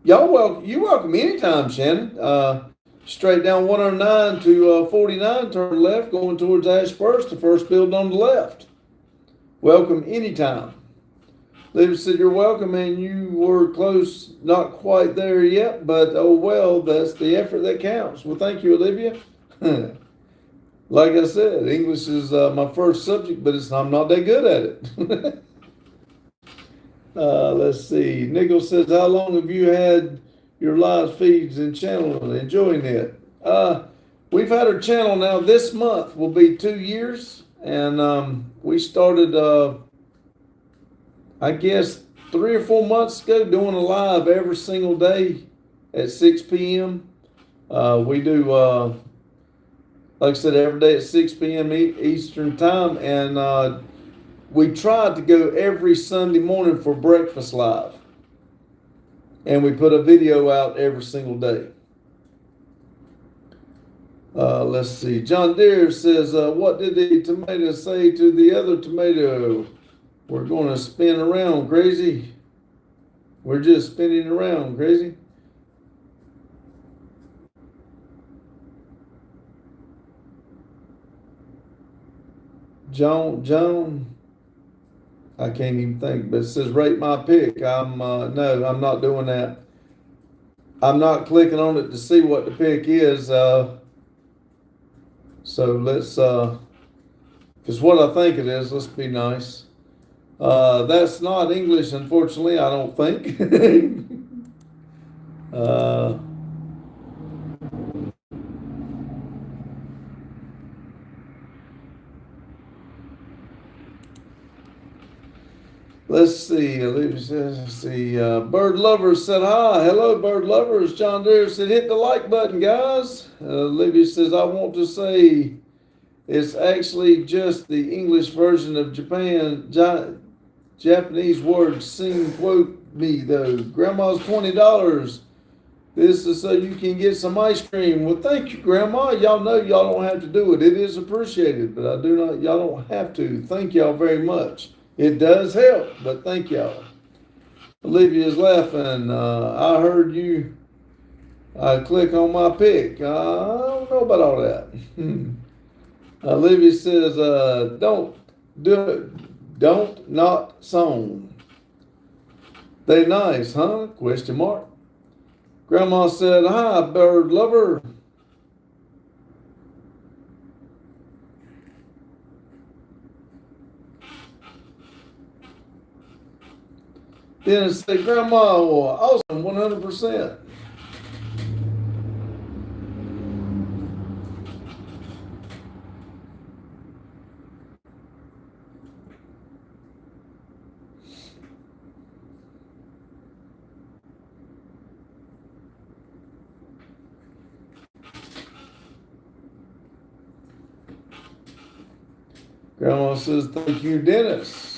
Y'all welcome. You welcome anytime, Shannon. Straight down 109 to 49, turn left, going towards Ashburst, the first building on the left. Welcome anytime. Olivia said, you're welcome, and you were close, not quite there yet, but oh well, that's the effort that counts. Well, thank you, Olivia. Like I said, English is my first subject, but I'm not that good at it. Let's see. Nichols says, how long have you had your live feeds and channel, enjoying it? We've had our channel now. This month will be 2 years, and we started, I guess, 3 or 4 months ago, doing a live every single day at 6 p.m. We do like I said, every day at 6 p.m. Eastern time, and we tried to go every Sunday morning for Breakfast Live, and we put a video out every single day. Let's see. John Deere says, what did the tomato say to the other tomato? We're going to spin around, crazy. We're just spinning around, crazy. John, I can't even think, but it says rate my pick. No, I'm not doing that. I'm not clicking on it to see what the pick is. So let's, if it's what I think it is, let's be nice. That's not English, unfortunately, I don't think. Let's see. Let's see. Bird Lovers said hi. Hello, Bird Lovers. John Deere said hit the like button, guys. Olivia says I want to say it's actually just the English version of Japanese words. Sing quote me though. Grandma's $20. This is so you can get some ice cream. Well, thank you, Grandma. Y'all know y'all don't have to do it. It is appreciated, but y'all don't have to. Thank y'all very much. It does help, but thank y'all. Olivia's laughing. I heard you click on my pic. I don't know about all that. Olivia says, don't not sown. They nice, huh? Question mark. Grandma said, hi, bird lover. Then say, Grandma, well, awesome, 100%. Grandma says, thank you, Dennis.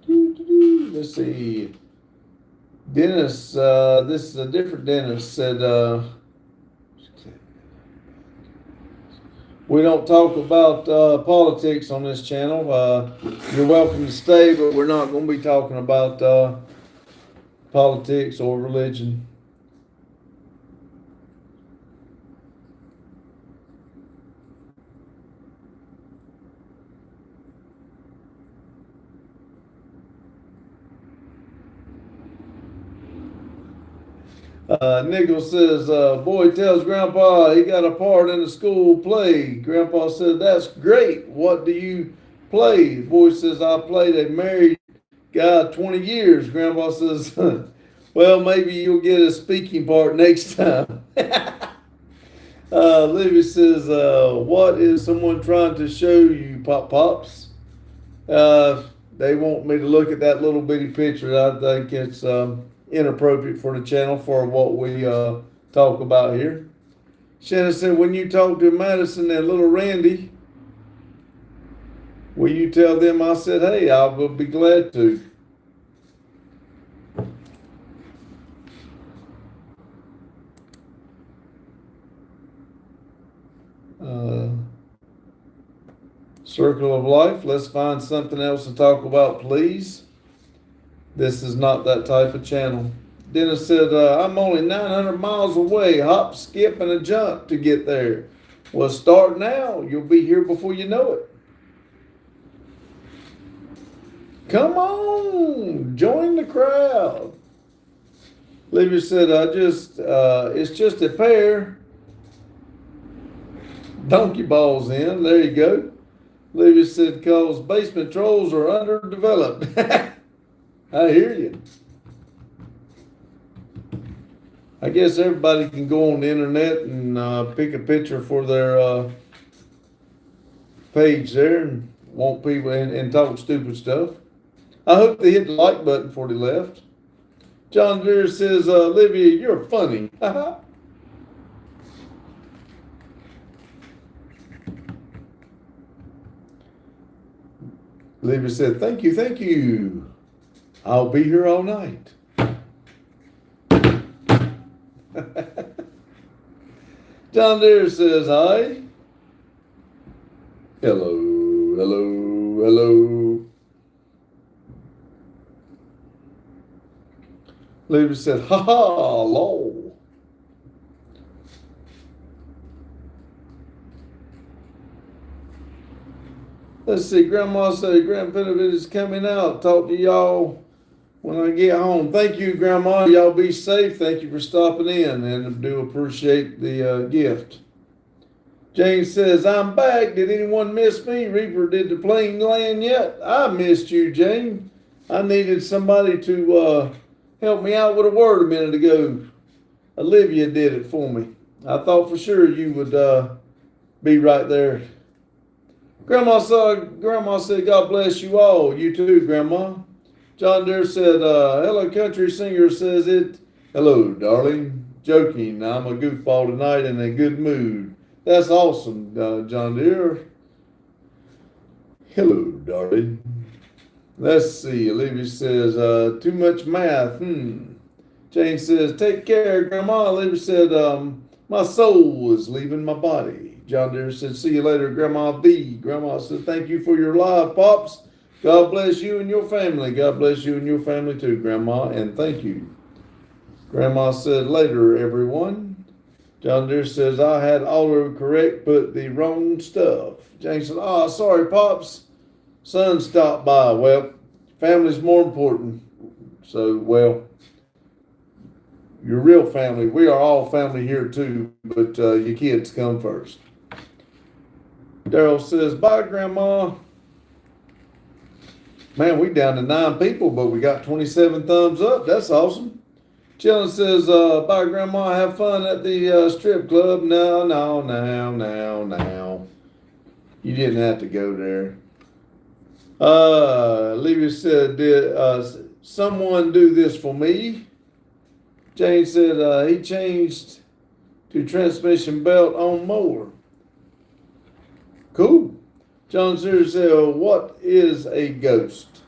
Let's see. Dennis, this is a different Dennis, said, we don't talk about politics on this channel. You're welcome to stay, but we're not going to be talking about politics or religion. Nichols says, boy tells Grandpa he got a part in the school play. Grandpa said, that's great. What do you play? Boy says, I played a married guy 20 years. Grandpa says, well, maybe you'll get a speaking part next time. Livy says, what is someone trying to show you, Pops? They want me to look at that little bitty picture. I think it's inappropriate for the channel for what we talk about here. Shannon said, when you talk to Madison and little Randy, will you tell them I said, hey, I will be glad to. Circle of Life, let's find something else to talk about, please. This is not that type of channel. Dennis said, I'm only 900 miles away, hop, skip, and a jump to get there. Well, start now. You'll be here before you know it. Come on, join the crowd. Livia said, it's just a pair. Donkey balls in, there you go. Livia said, cause basement trolls are underdeveloped. I hear you. I guess everybody can go on the internet and pick a picture for their page there and want people and talk stupid stuff. I hope they hit the like button before they left. John Deere says, Olivia, you're funny. Olivia said, thank you, thank you. I'll be here all night. John Deere says, hi. Hello, hello, hello. Olivia said, ha ha, lol. Let's see, Grandma said Grand Benefit is coming out. Talk to y'all when I get home. Thank you, Grandma. Y'all be safe. Thank you for stopping in, and I do appreciate the gift. Jane says, I'm back. Did anyone miss me? Reaper, did the plane land yet? I missed you, Jane. I needed somebody to help me out with a word a minute ago. Olivia did it for me. I thought for sure you would be right there. Grandma said, God bless you all. You too, Grandma. John Deere said, hello, country singer says it. Hello, darling. Joking. I'm a goofball tonight in a good mood. That's awesome, John Deere. Hello, darling. Let's see. Olivia says, too much math. Jane says, take care, Grandma. Olivia said, my soul is leaving my body. John Deere said, see you later, Grandma V. Grandma says, thank you for your live, Pops. God bless you and your family. God bless you and your family too, Grandma, and thank you. Grandma said, later, everyone. John Deere says, I had autocorrect, put the wrong stuff. Jane said, oh, sorry, Pops. Son stopped by. Well, family's more important. So, well, your real family, we are all family here too, but your kids come first. Daryl says, bye, Grandma. Man, we down to 9 people, but we got 27 thumbs up. That's awesome. Chillin says, bye, Grandma. Have fun at the strip club. No. You didn't have to go there. Olivia said, did someone do this for me? Jane said, he changed to transmission belt on mower. Cool. John Sears said, what is a ghost?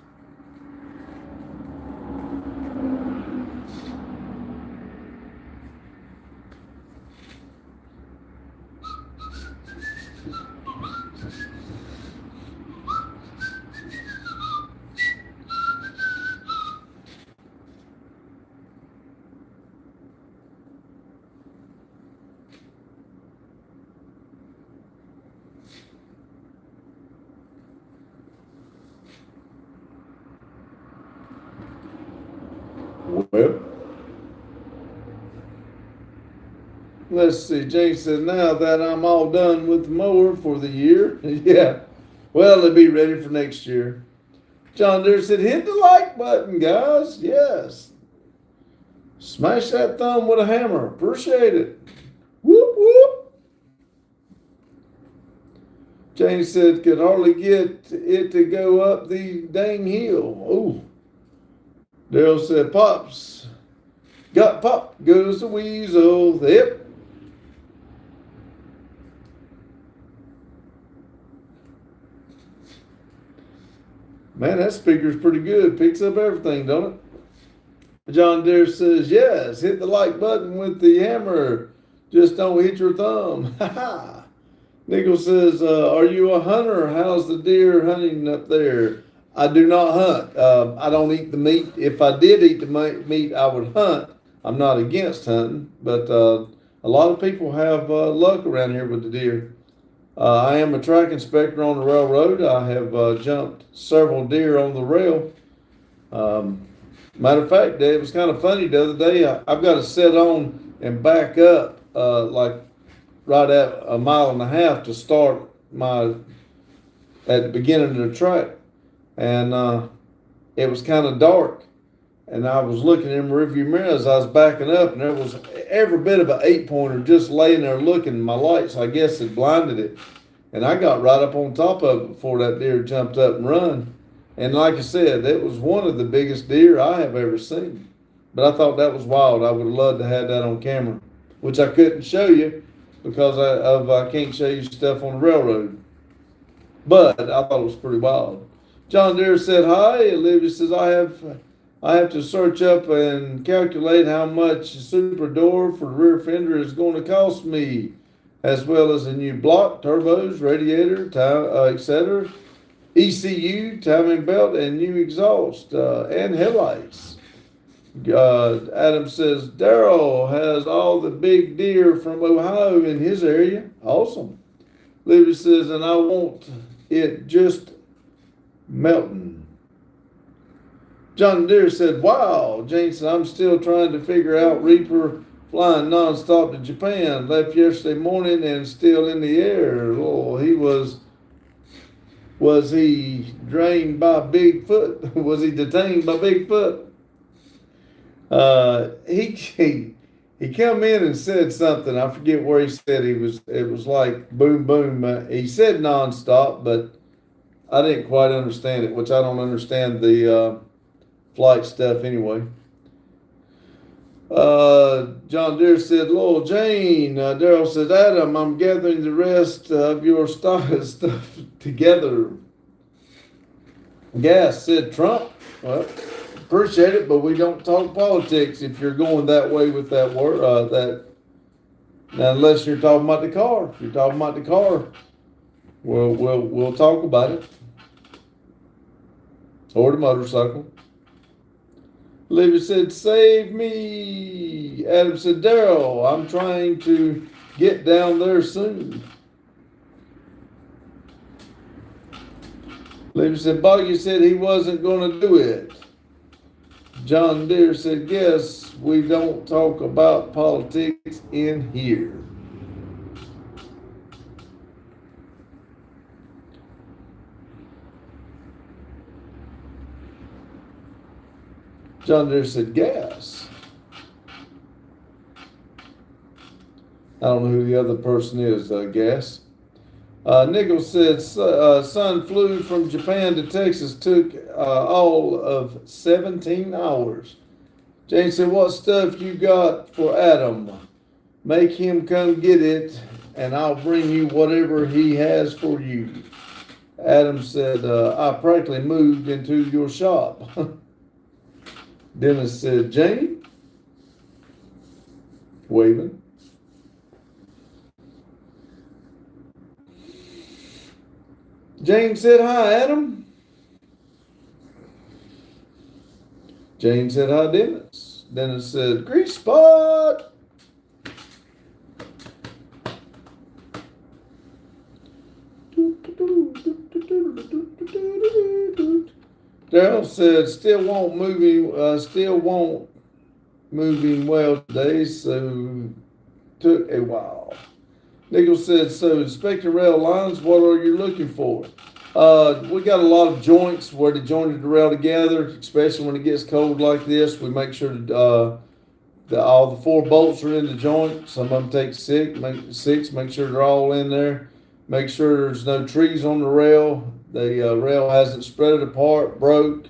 Well, let's see. Jane said, now that I'm all done with the mower for the year. Yeah. Well, they'll be ready for next year. John Deere said, hit the like button, guys. Yes. Smash that thumb with a hammer. Appreciate it. Whoop, whoop. Jane said, could hardly get it to go up the dang hill. Ooh. Daryl said, Pops, got pop, goes the weasel. Yep. Man, that speaker's pretty good. Picks up everything, don't it? John Deere says, yes, hit the like button with the hammer. Just don't hit your thumb. Ha ha. Nichols says, are you a hunter? How's the deer hunting up there? I do not hunt. I don't eat the meat. If I did eat the meat, I would hunt. I'm not against hunting, but a lot of people have luck around here with the deer. I am a track inspector on the railroad. I have jumped several deer on the rail. Matter of fact, it was kind of funny the other day. I've got to set on and back up like right at 1.5 miles to start at the beginning of the track. And it was kind of dark, and I was looking in the rearview mirror as I was backing up, and there was every bit of an 8-pointer just laying there looking. My lights, I guess, had blinded it, and I got right up on top of it before that deer jumped up and run. And like I said, it was one of the biggest deer I have ever seen. But I thought that was wild. I would have loved to have that on camera, which I couldn't show you because I can't show you stuff on the railroad. But I thought it was pretty wild. John Deere said hi. Olivia says I have to search up and calculate how much super door for the rear fender is going to cost me, as well as a new block, turbos, radiator, etc., ECU, timing belt, and new exhaust and headlights. Adam says Daryl has all the big deer from Ohio in his area. Awesome. Olivia says, and I want it just melting. John Deere said, wow. Jane said, I'm still trying to figure out Reaper flying nonstop to Japan. Left yesterday morning and still in the air. Oh, was he drained by Bigfoot? Was he detained by Bigfoot? He come in and said something. I forget where he said he was. It was like boom, boom. He said nonstop, but I didn't quite understand it, which I don't understand the flight stuff anyway. John Deere said, Lowell Jane. Daryl said, Adam, I'm gathering the rest of your stuff together. Gas said, Trump. Well, appreciate it, but we don't talk politics if you're going that way with that word. Now, unless you're talking about the car. If you're talking about the car, we'll talk about it. Or the motorcycle. Olivia said, save me. Adam said, Daryl, I'm trying to get down there soon. Olivia said, Boggy said he wasn't going to do it. John Deere said, yes, we don't talk about politics in here. John Deere said, gas. I don't know who the other person is, gas. Nichols said, son flew from Japan to Texas, took all of 17 hours. Jane said, what stuff you got for Adam? Make him come get it, and I'll bring you whatever he has for you. Adam said, I practically moved into your shop. Dennis said, Jane? Waving. Jane said, hi, Adam. Jane said, hi, Dennis. Dennis said, grease spot. Daryl said, still won't moving well today, so took a while. Nichols said, so inspector rail lines, what are you looking for? We got a lot of joints where they jointed the rail together, especially when it gets cold like this. We make sure that all the 4 bolts are in the joint. Some of them take 6, make sure they're all in there. Make sure there's no trees on the rail. The rail hasn't spread it apart, broke.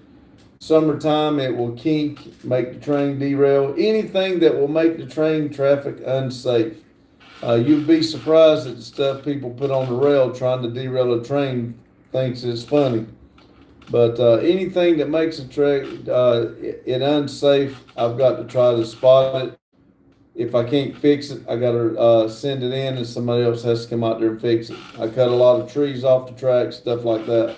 Summertime, it will kink, make the train derail. Anything that will make the train traffic unsafe. You'd be surprised at the stuff people put on the rail trying to derail a train thinks it's funny. But anything that makes a train it unsafe, I've got to try to spot it. If I can't fix it, I got to send it in, and somebody else has to come out there and fix it. I cut a lot of trees off the track, stuff like that.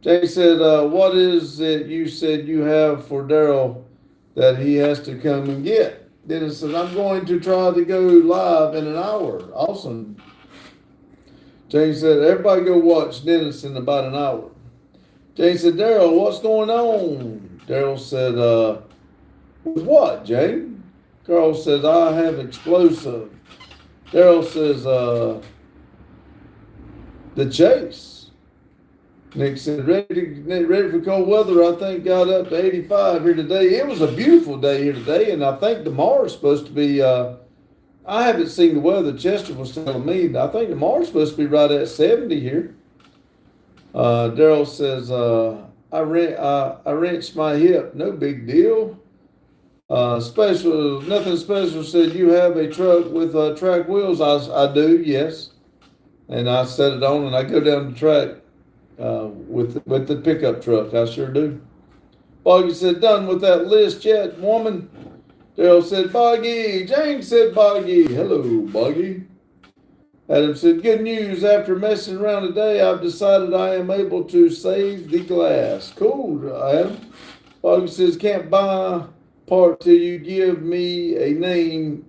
Jay said, what is it you said you have for Daryl that he has to come and get? Dennis said, I'm going to try to go live in an hour. Awesome. Jane said, everybody go watch Dennis in about an hour. Jane said, Daryl, what's going on? Daryl said, with what, Jane? Carl says, I have explosive. Daryl says, the chase. Nick said, ready for cold weather. I think got up to 85 here today. It was a beautiful day here today, and I think tomorrow's supposed to be, I haven't seen the weather. Chester was telling me, I think tomorrow's supposed to be right at 70 here. Daryl says, I wrenched my hip. No big deal. Nothing special. Said you have a truck with track wheels. I do, yes. And I set it on and I go down the track with the pickup truck. I sure do. Boggy said, done with that list yet, woman? Daryl said, Boggy. James said, Boggy. Hello, Boggy. Adam said, good news. After messing around today, I've decided I am able to save the glass. Cool, Adam. Boggy says, can't buy part till you give me a name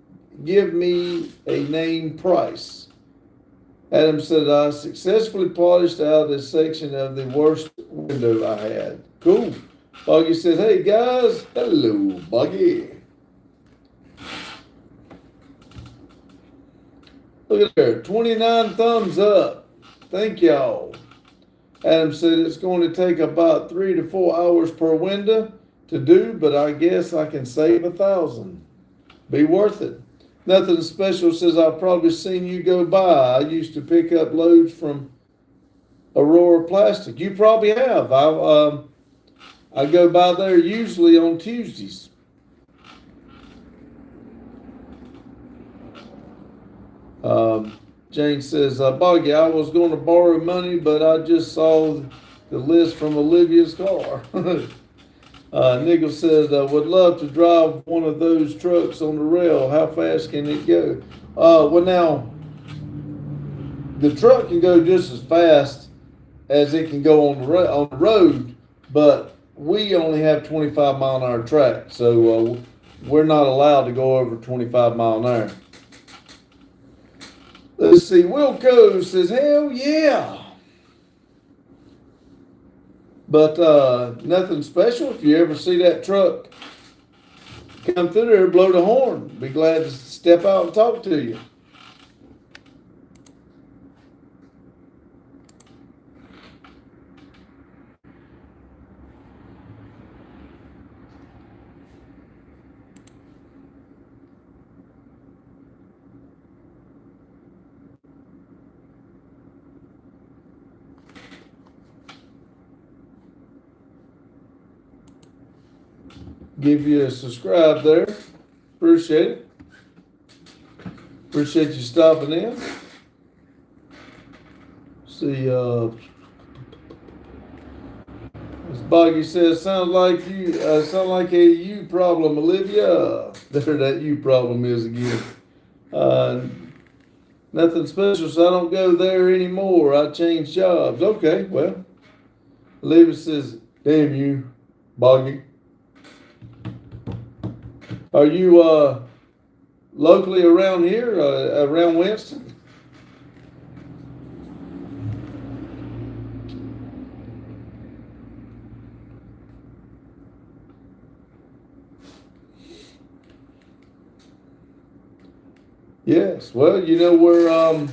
price. Adam said, I successfully polished out a section of the worst window I had. Cool. Boggy said, hey guys. Hello, Boggy. Look at there, 29 thumbs up. Thank y'all. Adam said it's going to take about 3 to 4 hours per window to do, but I guess I can save 1,000. Be worth it. Nothing special says I've probably seen you go by. I used to pick up loads from Aurora Plastic. You probably have. I go by there usually on Tuesdays. Jane says, Boggy, I was going to borrow money, but I just saw the list from Olivia's car. Nichols says, would love to drive one of those trucks on the rail. How fast can it go? Well, now, the truck can go just as fast as it can go on the road, but we only have 25 mile an hour track, so we're not allowed to go over 25 mile an hour. Let's see, Wilco says, hell yeah. But nothing special. If you ever see that truck come through there, blow the horn. Be glad to step out and talk to you. Give you a subscribe there. Appreciate it. Appreciate you stopping in. See, as Boggy says, sound like a you problem, Olivia. There that you problem is again. Nothing special, so I don't go there anymore. I changed jobs. Okay, well, Olivia says, damn you, Boggy. Are you locally around here, around Winston? Yes. Well, you know where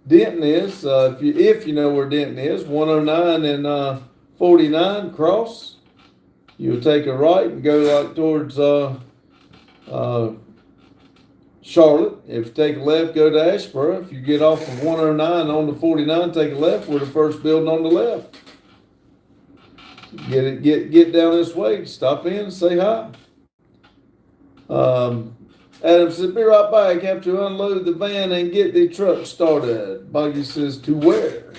Denton is. If you know where Denton is, 109 and 49 cross. You'll take a right and go like towards Charlotte. If you take a left, go to Ashboro. If you get off of 109 on the 49, take a left. We're the first building on the left. Get down this way. Stop in and say hi. Adam says, be right back. Have to unload the van and get the truck started. Boggy says, to where?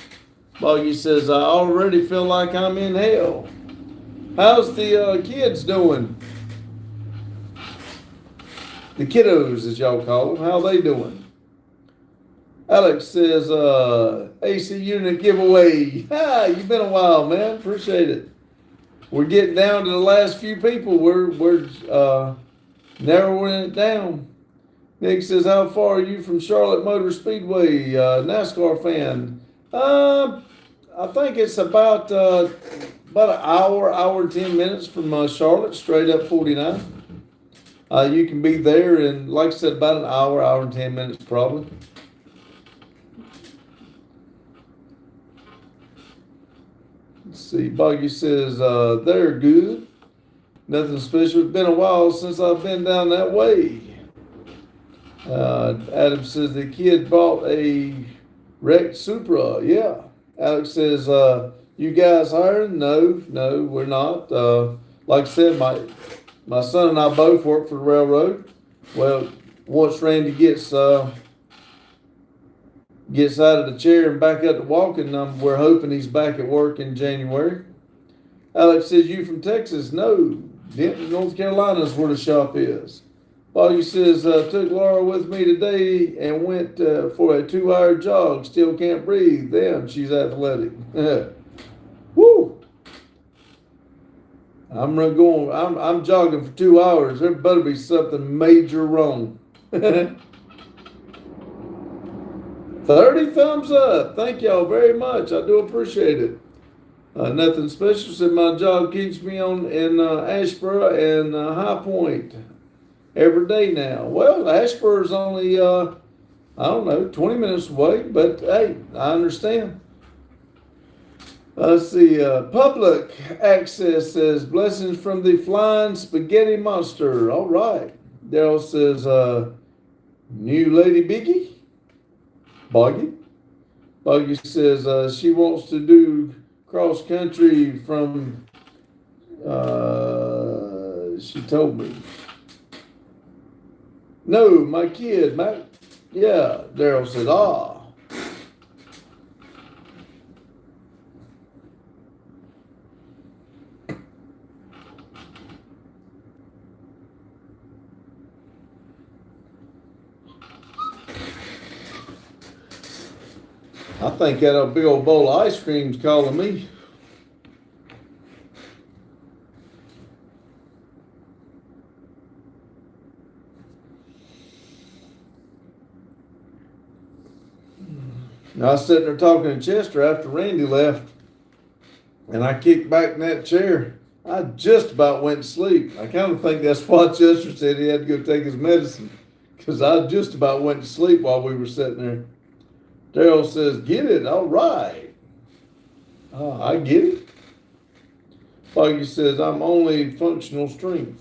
Boggy says, I already feel like I'm in hell. How's the kids doing? The kiddos, as y'all call them, how they doing? Alex says, AC unit giveaway. Ha, you've been a while, man. Appreciate it. We're getting down to the last few people. We're narrowing it down. Nick says, how far are you from Charlotte Motor Speedway? NASCAR fan. I think it's about an hour and 10 minutes from Charlotte, straight up 49. You can be there in, like I said, about an hour and 10 minutes probably. Let's see, Boggy says, they're good. Nothing special. It's been a while since I've been down that way. Adam says the kid bought a wrecked Supra. Yeah. Alex says, you guys hiring? No, we're not. Like I said, my son and I both work for the railroad. Well, once Randy gets out of the chair and back up to walking, we're hoping he's back at work in January. Alex says, you from Texas? No, Denton, North Carolina is where the shop is. Boggy says, took Laura with me today and went for a 2-hour jog. Still can't breathe. Damn, she's athletic. Woo! I'm jogging for 2 hours. There better be something major wrong. 30 thumbs up. Thank y'all very much. I do appreciate it. Nothing special. Said my job keeps me in Ashboro and High Point every day now. Well, Ashboro's only, I don't know, 20 minutes away, but hey, I understand. Let's see, public access says, blessings from the flying spaghetti monster. All right. Daryl says, new lady Biggie. Boggy. Boggy says, she wants to do cross country from, she told me. No, my kid, yeah, Daryl said, I think that big old bowl of ice cream's calling me. I was sitting there talking to Chester after Randy left, and I kicked back in that chair. I just about went to sleep. I kind of think that's why Chester said he had to go take his medicine, because I just about went to sleep while we were sitting there. Daryl says, get it, all right. I get it. Foggy says, I'm only functional strength.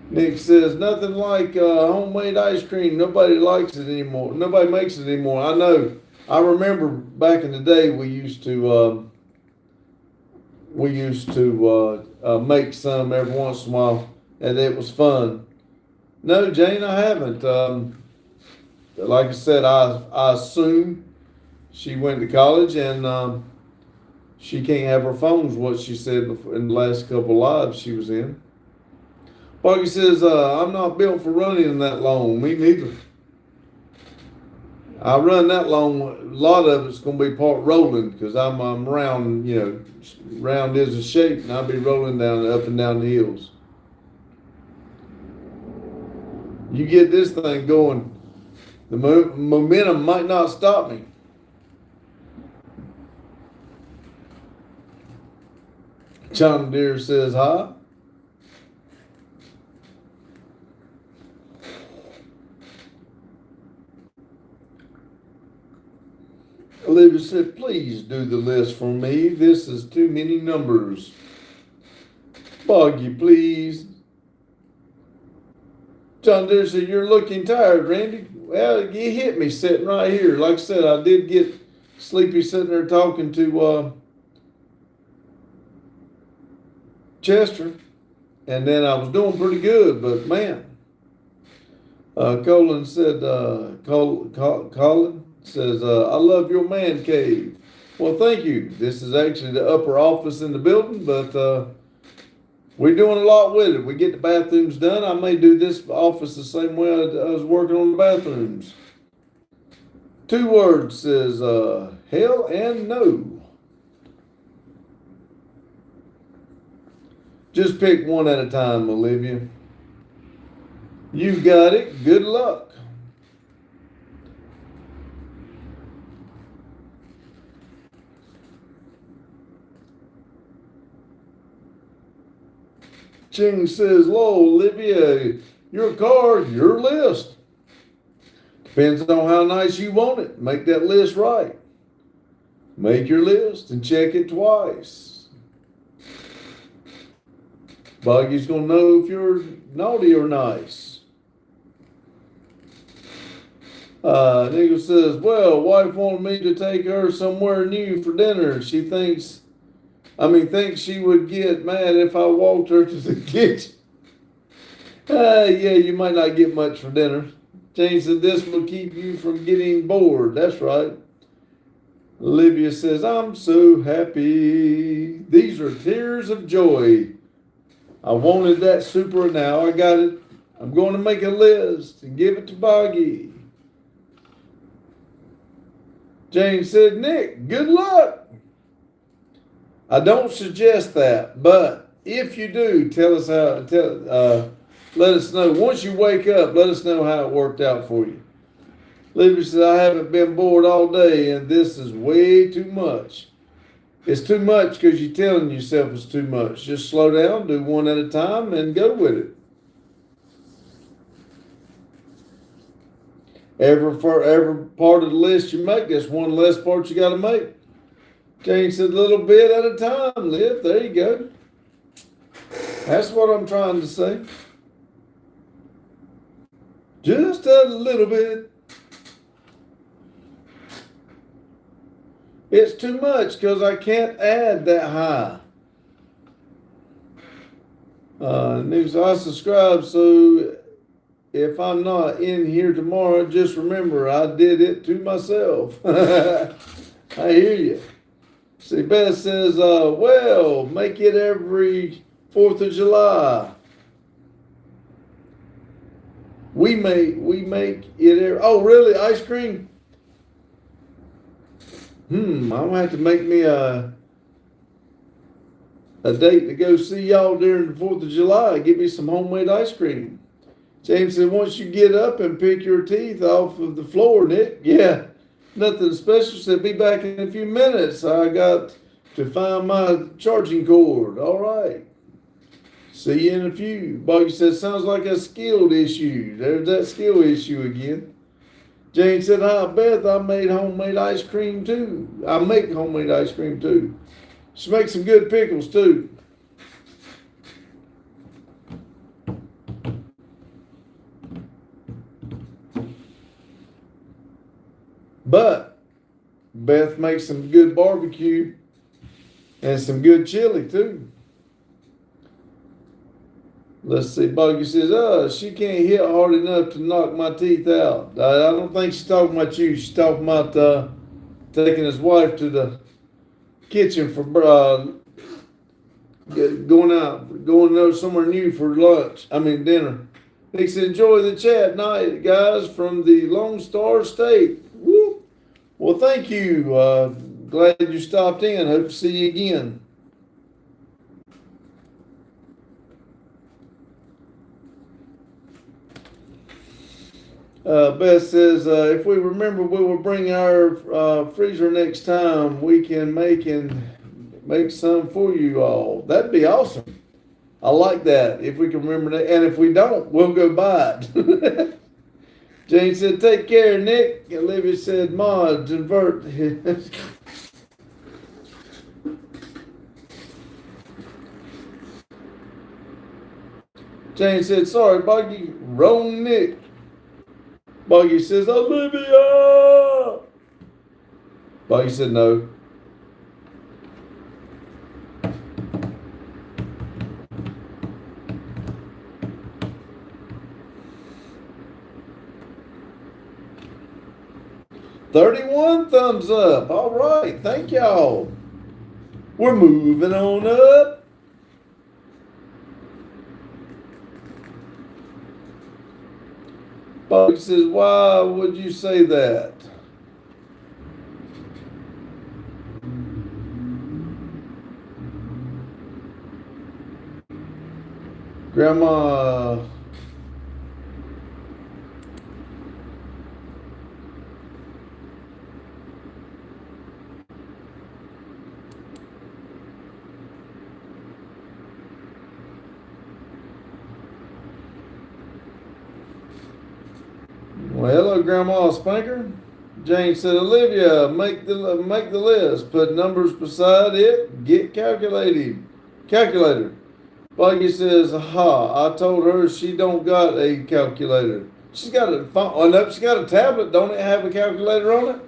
Nick says, nothing like homemade ice cream. Nobody likes it anymore. Nobody makes it anymore. I know. I remember back in the day we used to make some every once in a while, and it was fun. No, Jane, I haven't. Like I said, I assume she went to college and she can't have her phones, what she said before, in the last couple lives she was in. Buggy says, I'm not built for running that long. Me neither. I run that long, a lot of it's going to be part rolling because I'm round, round is a shape, and I'll be rolling up and down the hills. You get this thing going, the momentum might not stop me. John Deere says hi. Olivia said, please do the list for me. This is too many numbers. Boggy, please. John Deere said, you're looking tired, Randy. Well, you hit me sitting right here. Like I said, I did get sleepy sitting there talking to Chester. And then I was doing pretty good, but man. Colin said, Colin says, I love your man cave. Well, thank you. This is actually the upper office in the building, but we're doing a lot with it. We get the bathrooms done. I may do this office the same way I was working on the bathrooms. 2 words says, hell and no. Just pick one at a time, Olivia. You got it. Good luck. Ching says, "Lo, Olivia, your card, your list. Depends on how nice you want it. Make that list right. Make your list and check it twice. Buggy's going to know if you're naughty or nice." Nigel says, well, wife wanted me to take her somewhere new for dinner. She thinks she would get mad if I walked her to the kitchen. Yeah, you might not get much for dinner. Jane said, this will keep you from getting bored. That's right. Olivia says, I'm so happy. These are tears of joy. I wanted that super, now I got it. I'm going to make a list and give it to Boggy. Jane said, Nick, good luck. I don't suggest that, but if you do, let us know. Once you wake up, let us know how it worked out for you. Olivia said, I haven't been bored all day, and this is way too much. It's too much because you're telling yourself it's too much. Just slow down, do one at a time, and go with it. Every part of the list you make, that's one less part you got to make. Jane said, a little bit at a time, Liv. There you go. That's what I'm trying to say. Just a little bit. It's too much because I can't add that high. News, I subscribe, so if I'm not in here tomorrow, just remember I did it to myself. I hear you. See, Beth says, well, make it every 4th of July. We make it every, oh, really? Ice cream? I'm gonna have to make me a date to go see y'all during the 4th of July. Give me some homemade ice cream. James said, once you get up and pick your teeth off of the floor, Nick, yeah, nothing special. Said, be back in a few minutes. I got to find my charging cord. All right. See you in a few. Boggy says, sounds like a skilled issue. There's that skill issue again. Jane said, hi, Beth, I made homemade ice cream too. I make homemade ice cream too. She makes some good pickles too. But Beth makes some good barbecue and some good chili too. Let's see, Boggy says, she can't hit hard enough to knock my teeth out. I don't think she's talking about you. She's talking about taking his wife to the kitchen for going somewhere new for dinner. He said, enjoy the chat night, guys, from the Lone Star State. Woo. Well, thank you. Glad you stopped in. Hope to see you again. Beth says, if we remember, we will bring our freezer next time. We can make some for you all. That'd be awesome. I like that. If we can remember that. And if we don't, we'll go buy it. Jane said, take care, Nick. Olivia said, mods, invert. Jane said, sorry, Boggy, wrong Nick. Boggy says, Olivia! Boggy said no. $31 thumbs up. All right. Thank y'all. We're moving on up. Boggy says, why would you say that? Grandma. Well, hello, Grandma Spanker. Jane said, Olivia, make the list. Put numbers beside it. Get calculator. Boggy says, aha, I told her she don't got a calculator. She's got a phone. Oh, no, she's got a tablet. Don't it have a calculator on it?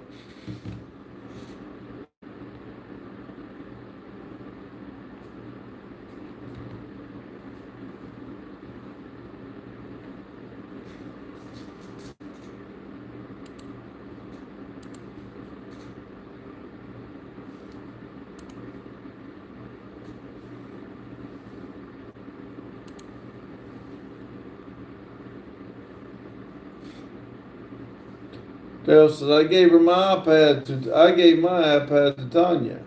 Dale said, I gave my iPad to Tanya.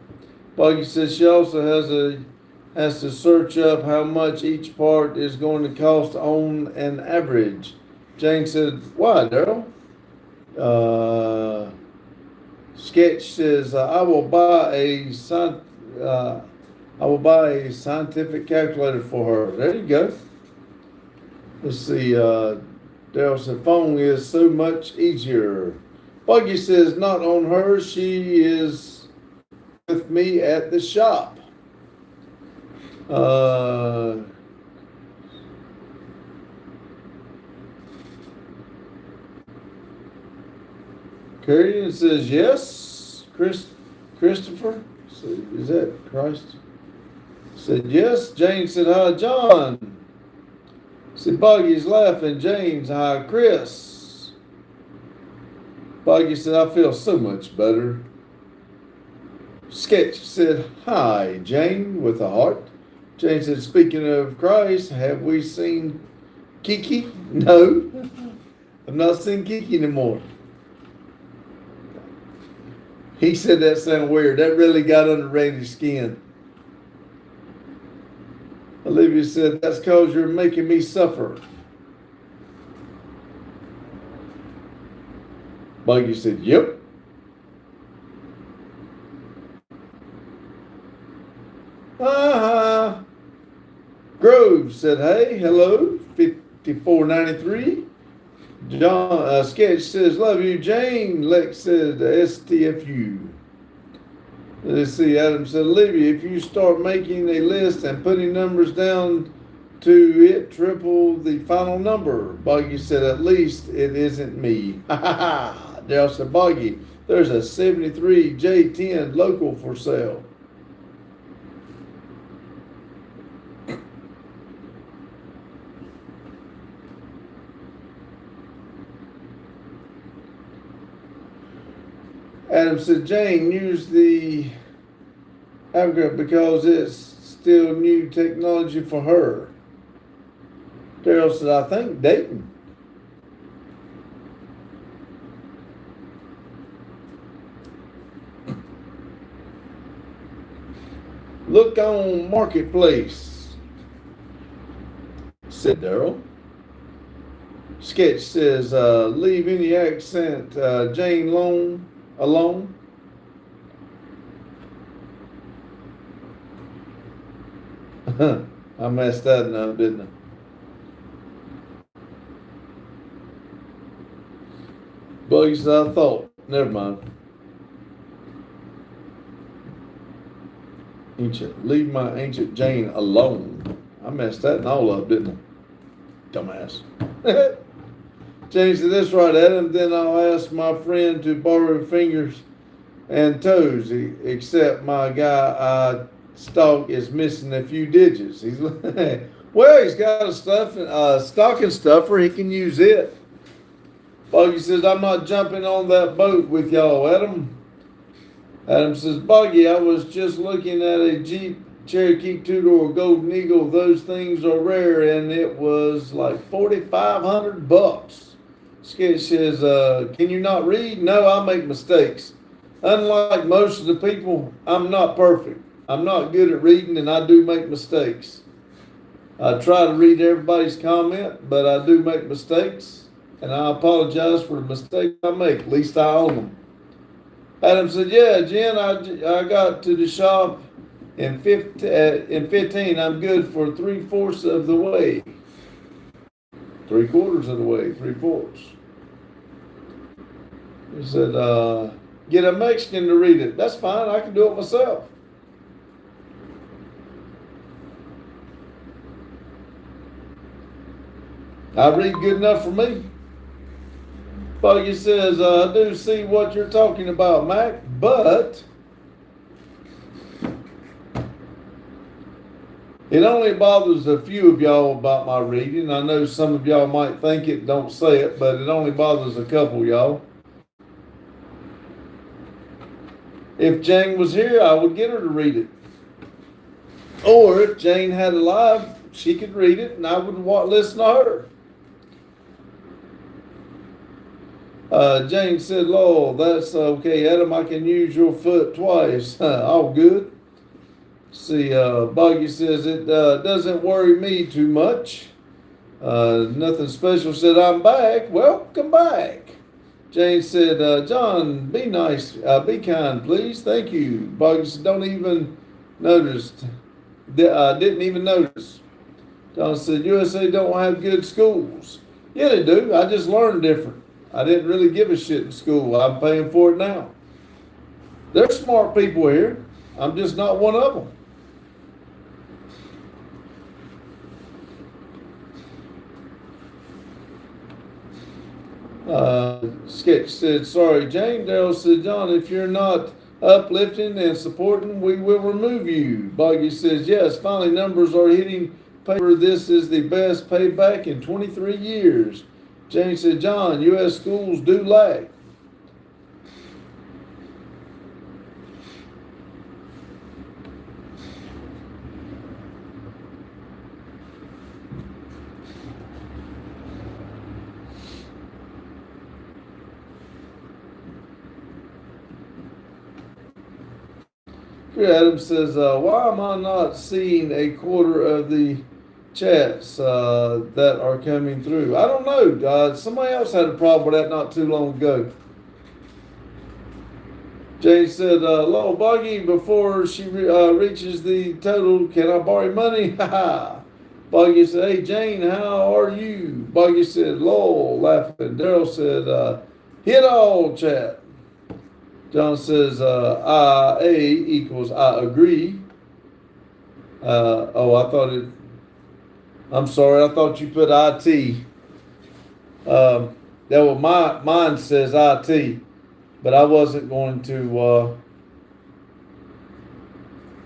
Buggy says she also has to search up how much each part is going to cost on an average. Jane said, why, Daryl? Sketch says, I will buy a scientific calculator for her. There you go. Let's see. Daryl said, phone is so much easier. Buggy says, not on her. She is with me at the shop. Carrion says, yes. Christopher? Is that Christ? Said, yes. Jane said, hi, John. Said, Buggy's laughing. Jane's, hi, Chris. Buggy said, I feel so much better. Sketch said, hi, Jane, with a heart. Jane said, speaking of Christ, have we seen Kiki? No, I've not seen Kiki anymore. He said that sounded weird. That really got under Randy's skin. Olivia said, that's because you're making me suffer. Buggy said, yep. Grove said, hey, hello, 5493. John Sketch says, love you, Jane. Lex said, STFU. Let's see, Adam said, Olivia, if you start making a list and putting numbers down to it, triple the final number. Buggy said, at least it isn't me. Ha ha ha. Daryl said, Buggy, there's a 73 J10 local for sale. Adam said, Jane, use the upgrade because it's still new technology for her. Daryl said, I think Dayton. Look on Marketplace, said Daryl. Sketch says, leave any accent Jane alone. I messed that up, didn't I? Buggy said, I thought. Never mind. Leave my ancient Jane alone. I messed that and all up, didn't I? Dumbass. Jane said, that's right, Adam. Then I'll ask my friend to borrow fingers and toes, except my guy I stalk is missing a few digits. He's well, he's got a stocking stuffer. He can use it. Buggy says, I'm not jumping on that boat with y'all, Adam. Adam says, Buggy, I was just looking at a Jeep Cherokee two-door Golden Eagle. Those things are rare, and it was like $4,500. Sketch says, can you not read? No, I make mistakes. Unlike most of the people, I'm not perfect. I'm not good at reading, and I do make mistakes. I try to read everybody's comment, but I do make mistakes, and I apologize for the mistakes I make. At least I own them. Adam said, yeah, Jen, I got to the shop in 15. I'm good for 3/4 of the way. 3/4 of the way, 3/4. He said, get a Mexican to read it. That's fine. I can do it myself. I read good enough for me. Buggy says, I do see what you're talking about, Mac, but it only bothers a few of y'all about my reading. I know some of y'all might think it, don't say it, but it only bothers a couple y'all. If Jane was here, I would get her to read it. Or if Jane had a live, she could read it and I would listen to her. Jane said, Lowell, that's okay. Adam, I can use your foot twice. All good. See, Buggy says, it doesn't worry me too much. Nothing special. Said, I'm back. Welcome back. Jane said, John, be nice. Be kind, please. Thank you. Buggy said, don't even notice. Didn't even notice. John said, USA don't have good schools. Yeah, they do. I just learned different. I didn't really give a shit in school. I'm paying for it now. There's smart people here. I'm just not one of them. Sketch said, sorry, Jane. Daryl said, John, if you're not uplifting and supporting, we will remove you. Buggy says, yes, finally numbers are hitting paper. This is the best payback in 23 years. Jane said, John, U.S. schools do lag. Adam says, why am I not seeing a quarter of the chats that are coming through? I don't know. Somebody else had a problem with that not too long ago. Jay said, Lowell Buggy, before she reaches the total, can I borrow money? Buggy said, hey, Jane, how are you? Buggy said, Lowell, laughing. Daryl said, hit all, chat. John says, IA equals I agree. I'm sorry, I thought you put IT. Mine says IT, but I wasn't going to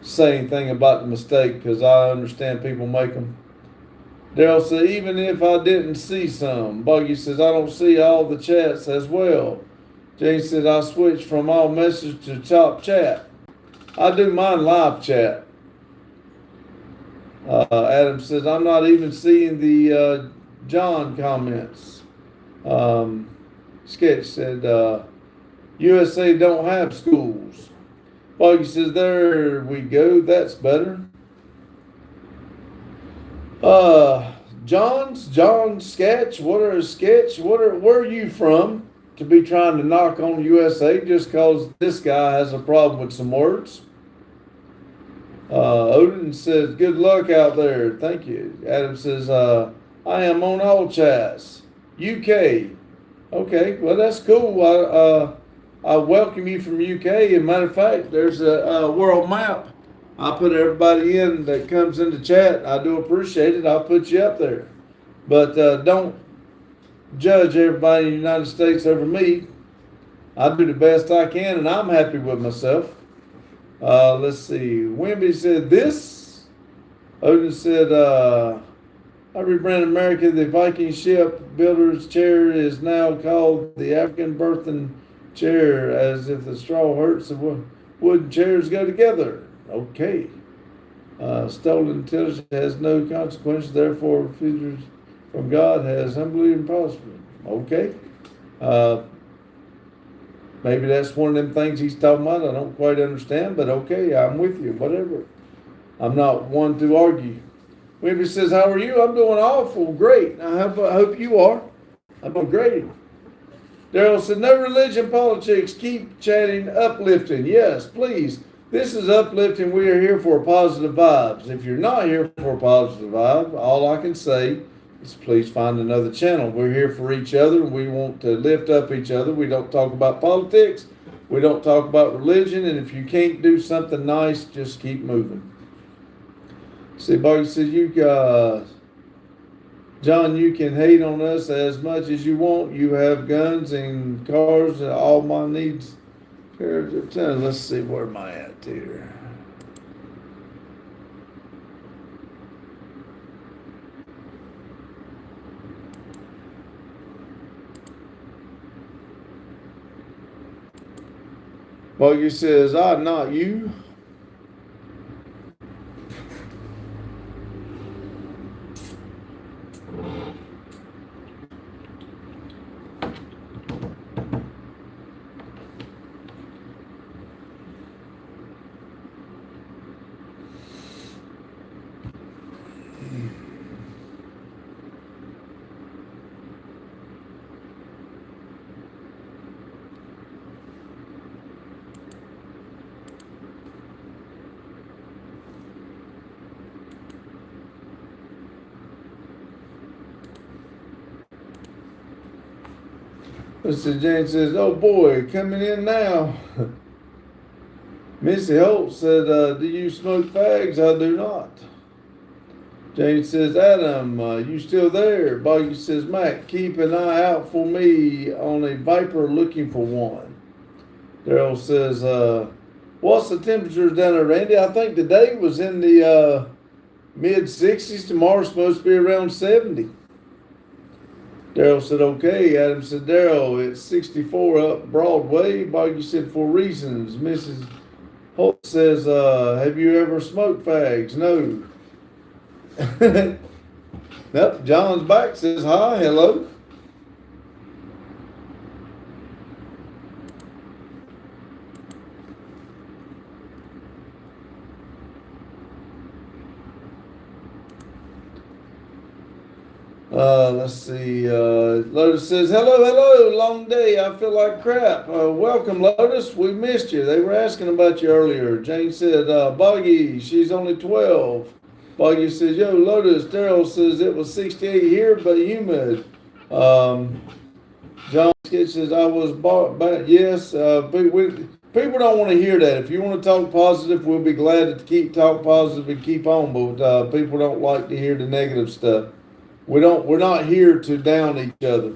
say anything about the mistake because I understand people make them. Daryl said, even if I didn't see some. Buggy says, I don't see all the chats as well. Jane said, I switched from all message to top chat. I do mine live chat. Adam says, I'm not even seeing the John comments. Sketch said, USA don't have schools. Buggy says, there we go. That's better. John Sketch, where are you from? To be trying to knock on USA just because this guy has a problem with some words. Odin says, good luck out there. Thank you. Adam says, I am on all chats. UK. Okay, well, that's cool. I welcome you from UK. As a matter of fact, there's a world map. I put everybody in that comes into chat. I do appreciate it. I'll put you up there. But don't judge everybody in the United States over me. I do the best I can, and I'm happy with myself. Let's see. Wimby said this. Odin said, I rebrand America. The Viking ship builder's chair is now called the African birthing chair, as if the straw hurts the wooden chairs go together. Okay. Stolen intelligence has no consequences, therefore futures from God has humbly and prospered. Okay. Maybe that's one of them things he's talking about. I don't quite understand, but okay, I'm with you. Whatever. I'm not one to argue. Wimby says, how are you? I'm doing awful great. I hope you are. I'm doing great. Daryl said, no religion, politics. Keep chatting, uplifting. Yes, please. This is uplifting. We are here for positive vibes. If you're not here for positive vibes, all I can say is please find another channel. We're here for each other. We want to lift up each other. We don't talk about politics. We don't talk about religion. And if you can't do something nice, just keep moving. See, Buggy says, you guys, John, you can hate on us as much as you want. You have guns and cars and all my needs. Let's see, where am I at here? Buggy says, not you. Mr. Jane says, oh boy, coming in now. Missy Holt said, do you smoke fags? I do not. Jane says, Adam, you still there? Boggy says, Mac, keep an eye out for me on a Viper looking for one. Daryl says, what's the temperatures down there, Randy? I think today was in the mid 60s. Tomorrow's supposed to be around 70. Daryl said, okay. Adam said, Daryl, it's 64 up Broadway. Boggy said, for reasons. Mrs. Holt says, have you ever smoked fags? No. Nope. John's back, says, hi, hello. Let's see. Lotus says, hello, long day. I feel like crap. Welcome, Lotus. We missed you. They were asking about you earlier. Jane said, Boggy, she's only 12. Boggy says, yo, Lotus. Daryl says it was 68 here, but humid. John Skitch says, I was back. Yes, people don't want to hear that. If you want to talk positive, we'll be glad to keep talk positive and keep on, but people don't like to hear the negative stuff. We're not here to down each other.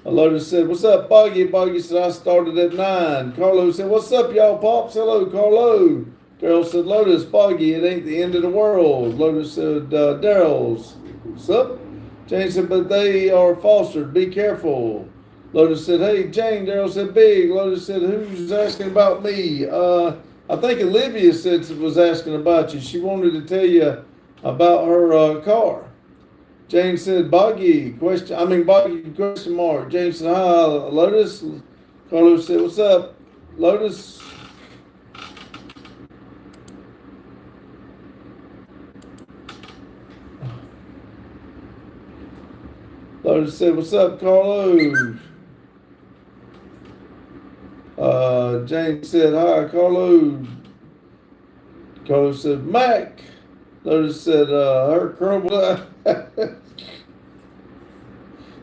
Lotus said, what's up, Boggy? Boggy said, I started at 9. Carlo said, what's up, y'all pops? Hello, Carlo. Daryl said, Lotus, Boggy, it ain't the end of the world. Lotus said, Daryl's, what's up? Jane said, but they are fostered. Be careful. Lotus said, hey, Jane. Daryl said, big. Lotus said, who's asking about me? I think Olivia said was asking about you. She wanted to tell you about her car. Jane said, Boggy, question mark. Jane said, hi, Lotus. Carlos said, what's up, Lotus? Lotus said, what's up, Carlos? Jane said, hi, Carlos. Carlos said, Mac. Lotus said, her crumble.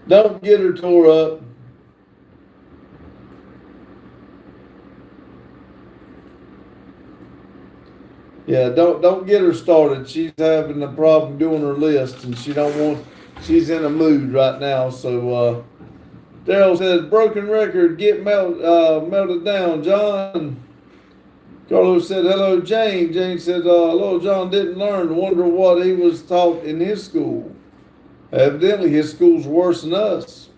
Don't get her tore up. Yeah, don't get her started. She's having a problem doing her list, and she's in a mood right now. So Daryl said, broken record, get melted down. John. Carlos said, hello, Jane. Jane said, hello, John didn't learn. Wonder what he was taught in his school. Evidently, his school's worse than us.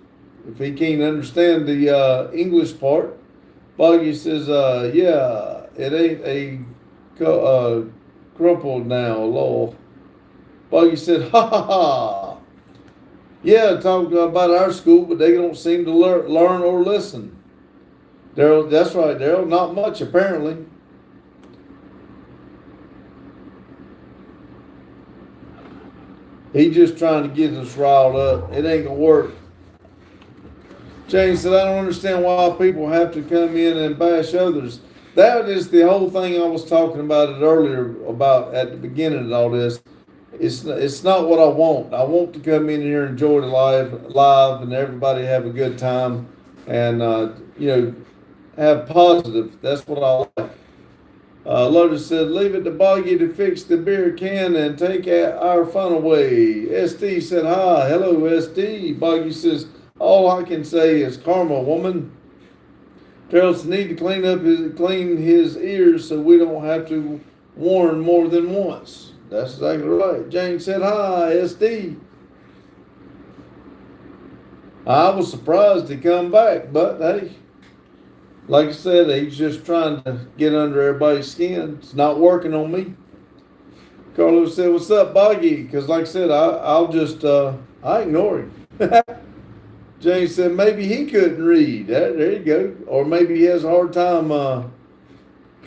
If he can't understand the English part. Boggy says, yeah, it ain't a crumpled now, lol. Boggy said, ha ha ha. Yeah, talk about our school, but they don't seem to learn or listen. Daryl, that's right, Daryl. Not much, apparently. He's just trying to get us riled up. It ain't gonna work. Jane said, I don't understand why people have to come in and bash others. That is the whole thing I was talking about it earlier about at the beginning of all this. It's not what I want. I want to come in here and enjoy the live and everybody have a good time and have positive. That's what I like. Lotus said, leave it to Boggy to fix the beer can and take our fun away. SD said, hi, hello, SD. Boggy says, all I can say is karma, woman. Terrell's need to clean his ears so we don't have to warn more than once. That's exactly right. Jane said, hi, SD. I was surprised to come back, but hey, like I said, he's just trying to get under everybody's skin. It's not working on me. Carlos said, what's up, Boggy? Because like I said, I'll just, I ignore him. James said, maybe he couldn't read. There you go. Or maybe he has a hard time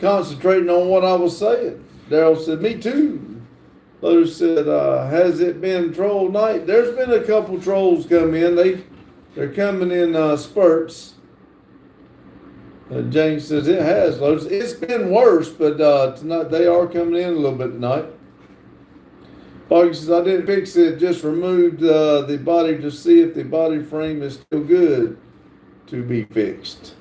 concentrating on what I was saying. Daryl said, me too. Lotus said, has it been troll night? There's been a couple trolls come in. They're coming in spurts. James says, it has, Lotus. It's been worse, but tonight they are coming in a little bit tonight. Boggy says, I didn't fix it, just removed the body to see if the body frame is still good to be fixed.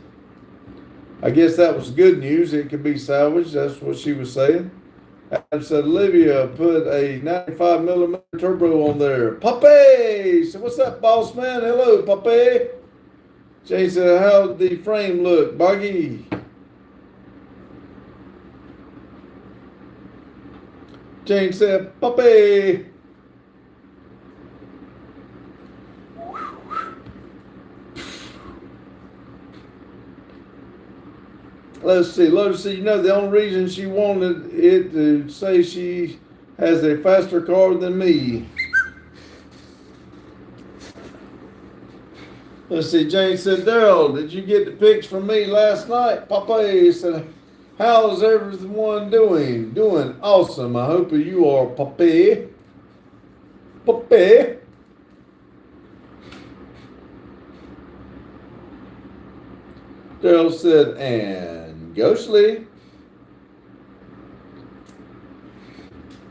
I guess that was good news. It could be salvaged. That's what she was saying. Adam said, Olivia put a 95mm turbo on there. Puppy! So what's up, boss man? Hello, Puppy. Jane said, how'd the frame look, Boggy? Jane said, puppy. Let's see. Lotus said, you know, the only reason she wanted it to say she has a faster car than me. Let's see. Jane said, Daryl, did you get the pics from me last night? Papa said, how's everyone doing? Doing awesome. I hope you are, Puppy. Puppy. Daryl said, and Ghostly.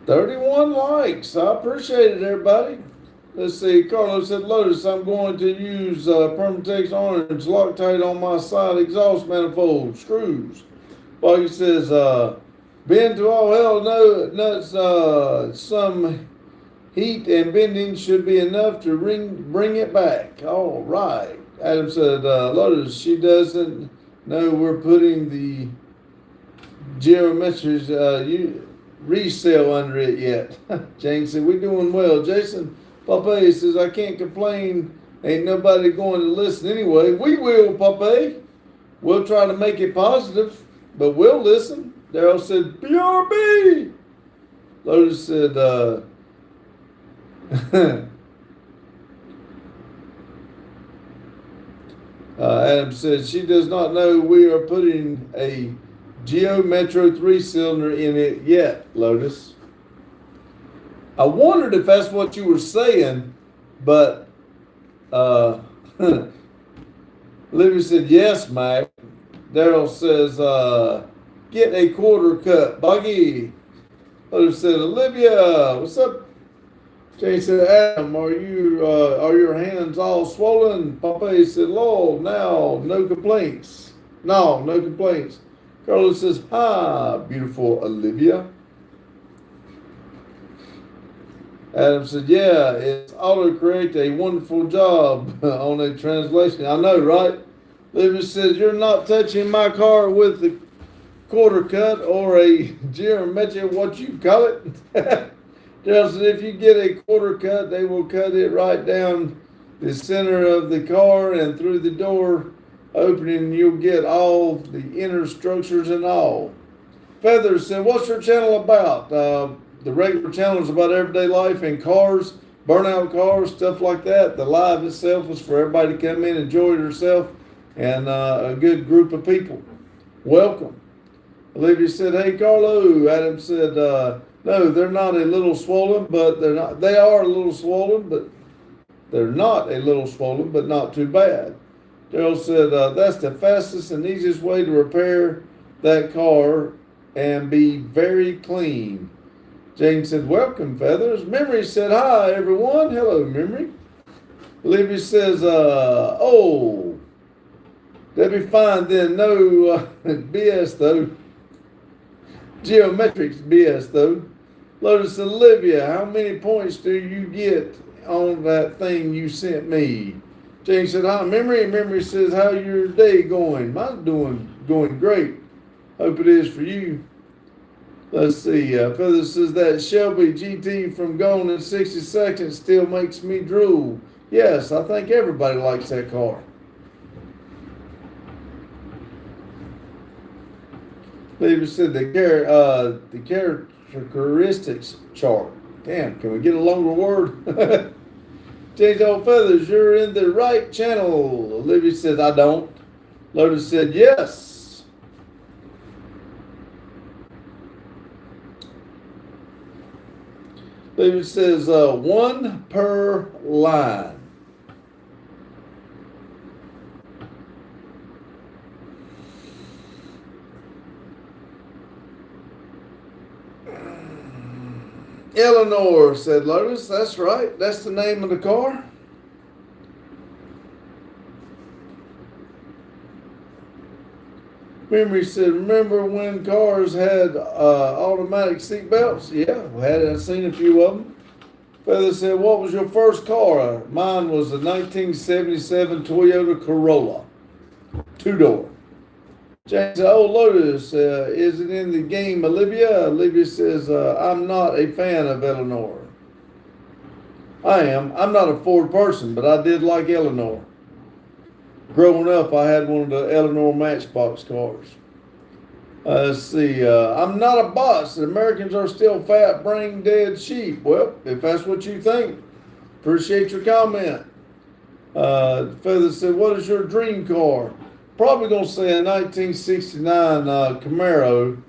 31 likes. I appreciate it, everybody. Let's see. Carlos said, Lotus, I'm going to use Permatex Orange Loctite on my side exhaust manifold screws. Boggy says, bend to all hell nuts, some heat and bending should be enough to bring it back. All right. Adam said, Lotus, she doesn't know we're putting the geometries resale under it yet. Jane said, we're doing well. Jason Papa says, I can't complain. Ain't nobody going to listen anyway. We will, Papa. We'll try to make it positive, but we'll listen. Daryl said, BRB. Lotus said, Adam said, she does not know we are putting a Geo Metro 3-cylinder in it yet, Lotus. I wondered if that's what you were saying, but Olivia said, yes, Mac. Daryl says, get a quarter cut. Buggy. Lotus said, Olivia, what's up? Jay said, Adam, are your hands all swollen? Papa said, Lord, now, no complaints. No complaints. Carlos says, hi, beautiful Olivia. Adam said, yeah, it's autocorrect a wonderful job on a translation. I know, right? Olivia says, you're not touching my car with the quarter cut or a geometric, what you call it? Daryl said, if you get a quarter cut, they will cut it right down the center of the car and through the door opening. You'll get all the inner structures and all. Feathers said, what's your channel about? The regular channel is about everyday life and cars, burnout cars, stuff like that. The live itself is for everybody to come in, enjoy herself, and a good group of people. Welcome. Olivia said, hey, Carlo. Adam said, no, they're not a little swollen, but they're not. They are a little swollen, but they're not a little swollen, but not too bad. Daryl said, that's the fastest and easiest way to repair that car and be very clean. James said, welcome, Feathers. Memory said, hi, everyone. Hello, Memory. Olivia says, oh, that'd be fine then. No BS, though. Geometrics BS though. Lotus said, Olivia, how many points do you get on that thing you sent me? Jane said, hi, Memory. And Memory says, how your day going? Mine's going great. Hope it is for you. Let's see. Feather says that Shelby GT from Gone in 60 Seconds still makes me drool. Yes, I think everybody likes that car. Lever said the characteristics chart. Damn, can we get a longer word? Change Old Feathers, you're in the right channel. Olivia said, I don't. Lotus said, yes. David says, one per line. Eleanor, said Lotus. That's right. That's the name of the car. Memory said, remember when cars had automatic seat belts? Yeah, I've seen a few of them. Feather said, what was your first car? Mine was a 1977 Toyota Corolla, 2-door. James said, oh, Lotus, is it in the game, Olivia? Olivia says, I'm not a fan of Eleanor. I am. I'm not a Ford person, but I did like Eleanor. Growing up, I had one of the Eleanor Matchbox cars. Let's see. I'm not a boss. The Americans are still fat, brain dead sheep. Well, if that's what you think, appreciate your comment. Feather said, what is your dream car? Probably going to say a 1969 Camaro,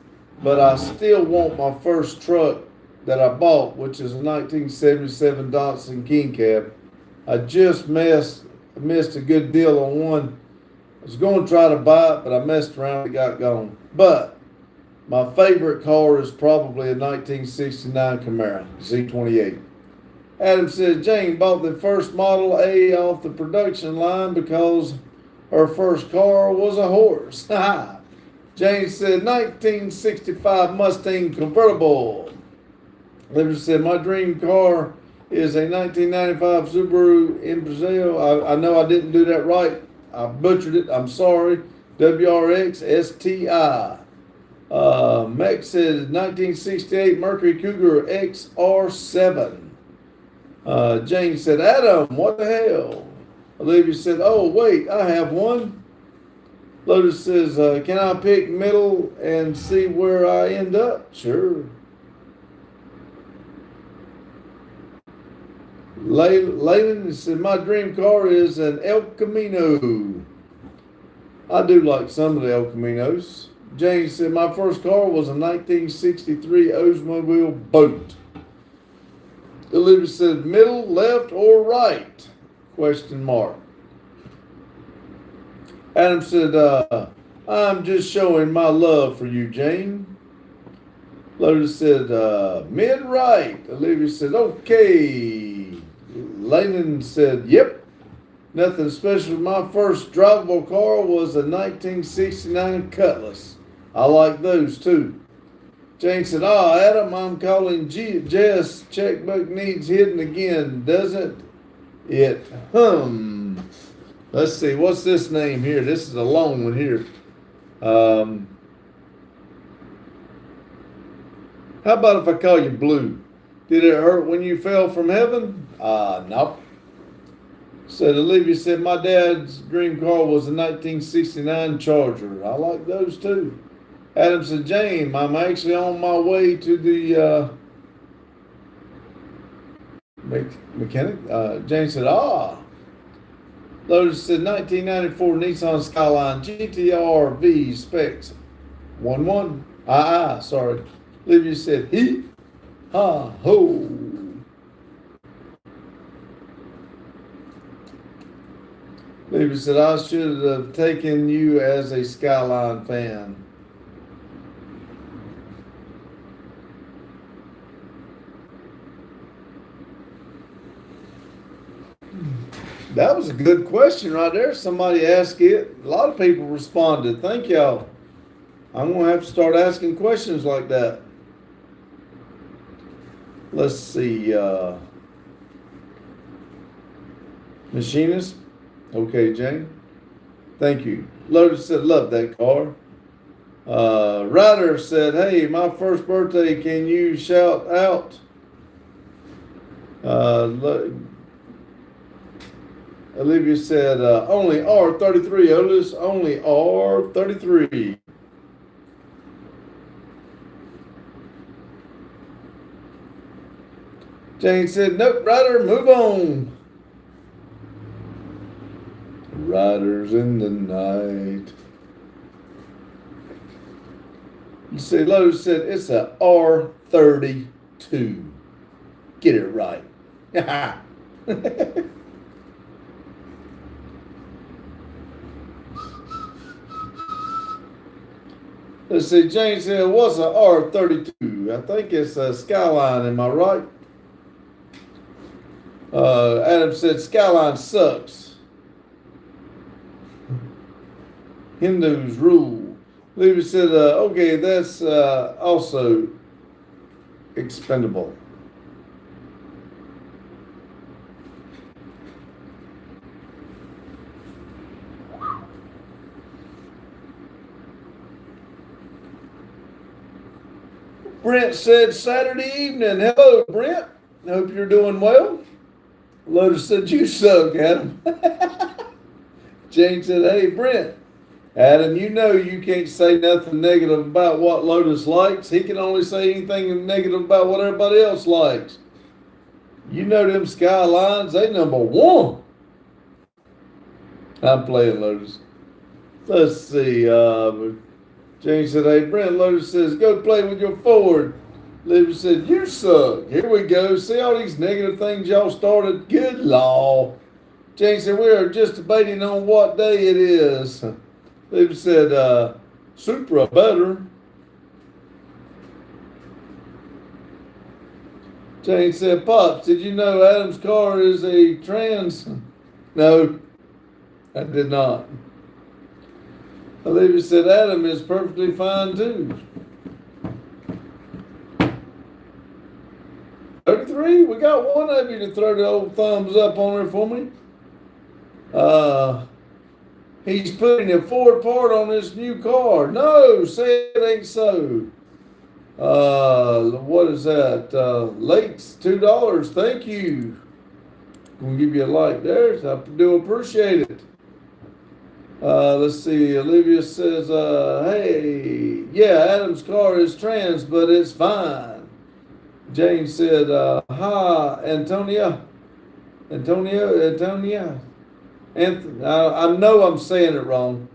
but I still want my first truck that I bought, which is a 1977 Datsun King Cab. I just missed a good deal on one. I was going to try to buy it, but I messed around and got gone. But my favorite car is probably a 1969 Camaro Z28. Adam said Jane bought the first Model A off the production line because her first car was a horse. Jane said 1965 Mustang convertible. Liver said my dream car is a 1995 Subaru Impreza. I know I didn't do that right. I butchered it. I'm sorry. WRX STI. Max said 1968 Mercury Cougar XR7. Jane said, Adam, what the hell? Olivia said, oh, wait, I have one. Lotus says, can I pick middle and see where I end up? Sure. Layland said, my dream car is an El Camino. I do like some of the El Caminos. James said, my first car was a 1963 Oldsmobile boat. Olivia said, middle, left, or right? Question mark. Adam said, I'm just showing my love for you, Jane. Lotus said, mid-right. Olivia said, okay. Layden said, yep. Nothing special. My first drivable car was a 1969 Cutlass. I like those too. Jane said, Adam, I'm calling Jess. Checkbook needs hidden again, doesn't it? Let's see. What's this name here? This is a long one here. How about if I call you Blue? Did it hurt when you fell from heaven? Nope. Said Olivia said, my dad's dream car was a 1969 Charger. I like those too. Adam said, Jane, I'm actually on my way to the mechanic. Jane said, Lotus said, 1994 Nissan Skyline GTR V specs 11. Sorry. Olivia said, he, ha, ho. Olivia said, I should have taken you as a Skyline fan. That was a good question right there. Somebody asked it. A lot of people responded. Thank y'all. I'm going to have to start asking questions like that. Let's see. Machinist. Okay, Jane. Thank you. Lotus said, love that car. Ryder said, hey, my first birthday, can you shout out? Olivia said, only R33, Otis, only R33. Jane said, nope, Ryder, move on. Riders in the night. You see, Lotus said, it's a R32. Get it right. Let's see, Jane said, what's a R32? I think it's a Skyline, am I right? Adam said, Skyline sucks. Hindus rule. Levy said, okay, that's also expendable. Brent said Saturday evening. Hello, Brent. Hope you're doing well. Lotus said you suck, Adam. Jane said, hey, Brent. Adam, you know you can't say nothing negative about what Lotus likes. He can only say anything negative about what everybody else likes. You know them Skylines, they number one. I'm playing, Lotus. Let's see. Jane said, hey, Brent. Lotus says, go play with your Ford. Libby said, you suck. Here we go. See all these negative things y'all started? Good law. Jane said, we are just debating on what day it is. Libby said, Supra better. Jane said, Pops, did you know Adam's car is a trans? No, I did not. Olivia said, Adam is perfectly fine too. 33? We got one of you to throw the old thumbs up on there for me. He's putting a Ford part on this new car. No, say it ain't so. What is that? Late's $2. Thank you. I'm going to give you a like there. I do appreciate it. Let's see. Olivia says, hey, yeah, Adam's car is trans, but it's fine. Jane said, hi, Antonia. Anthony, I know I'm saying it wrong.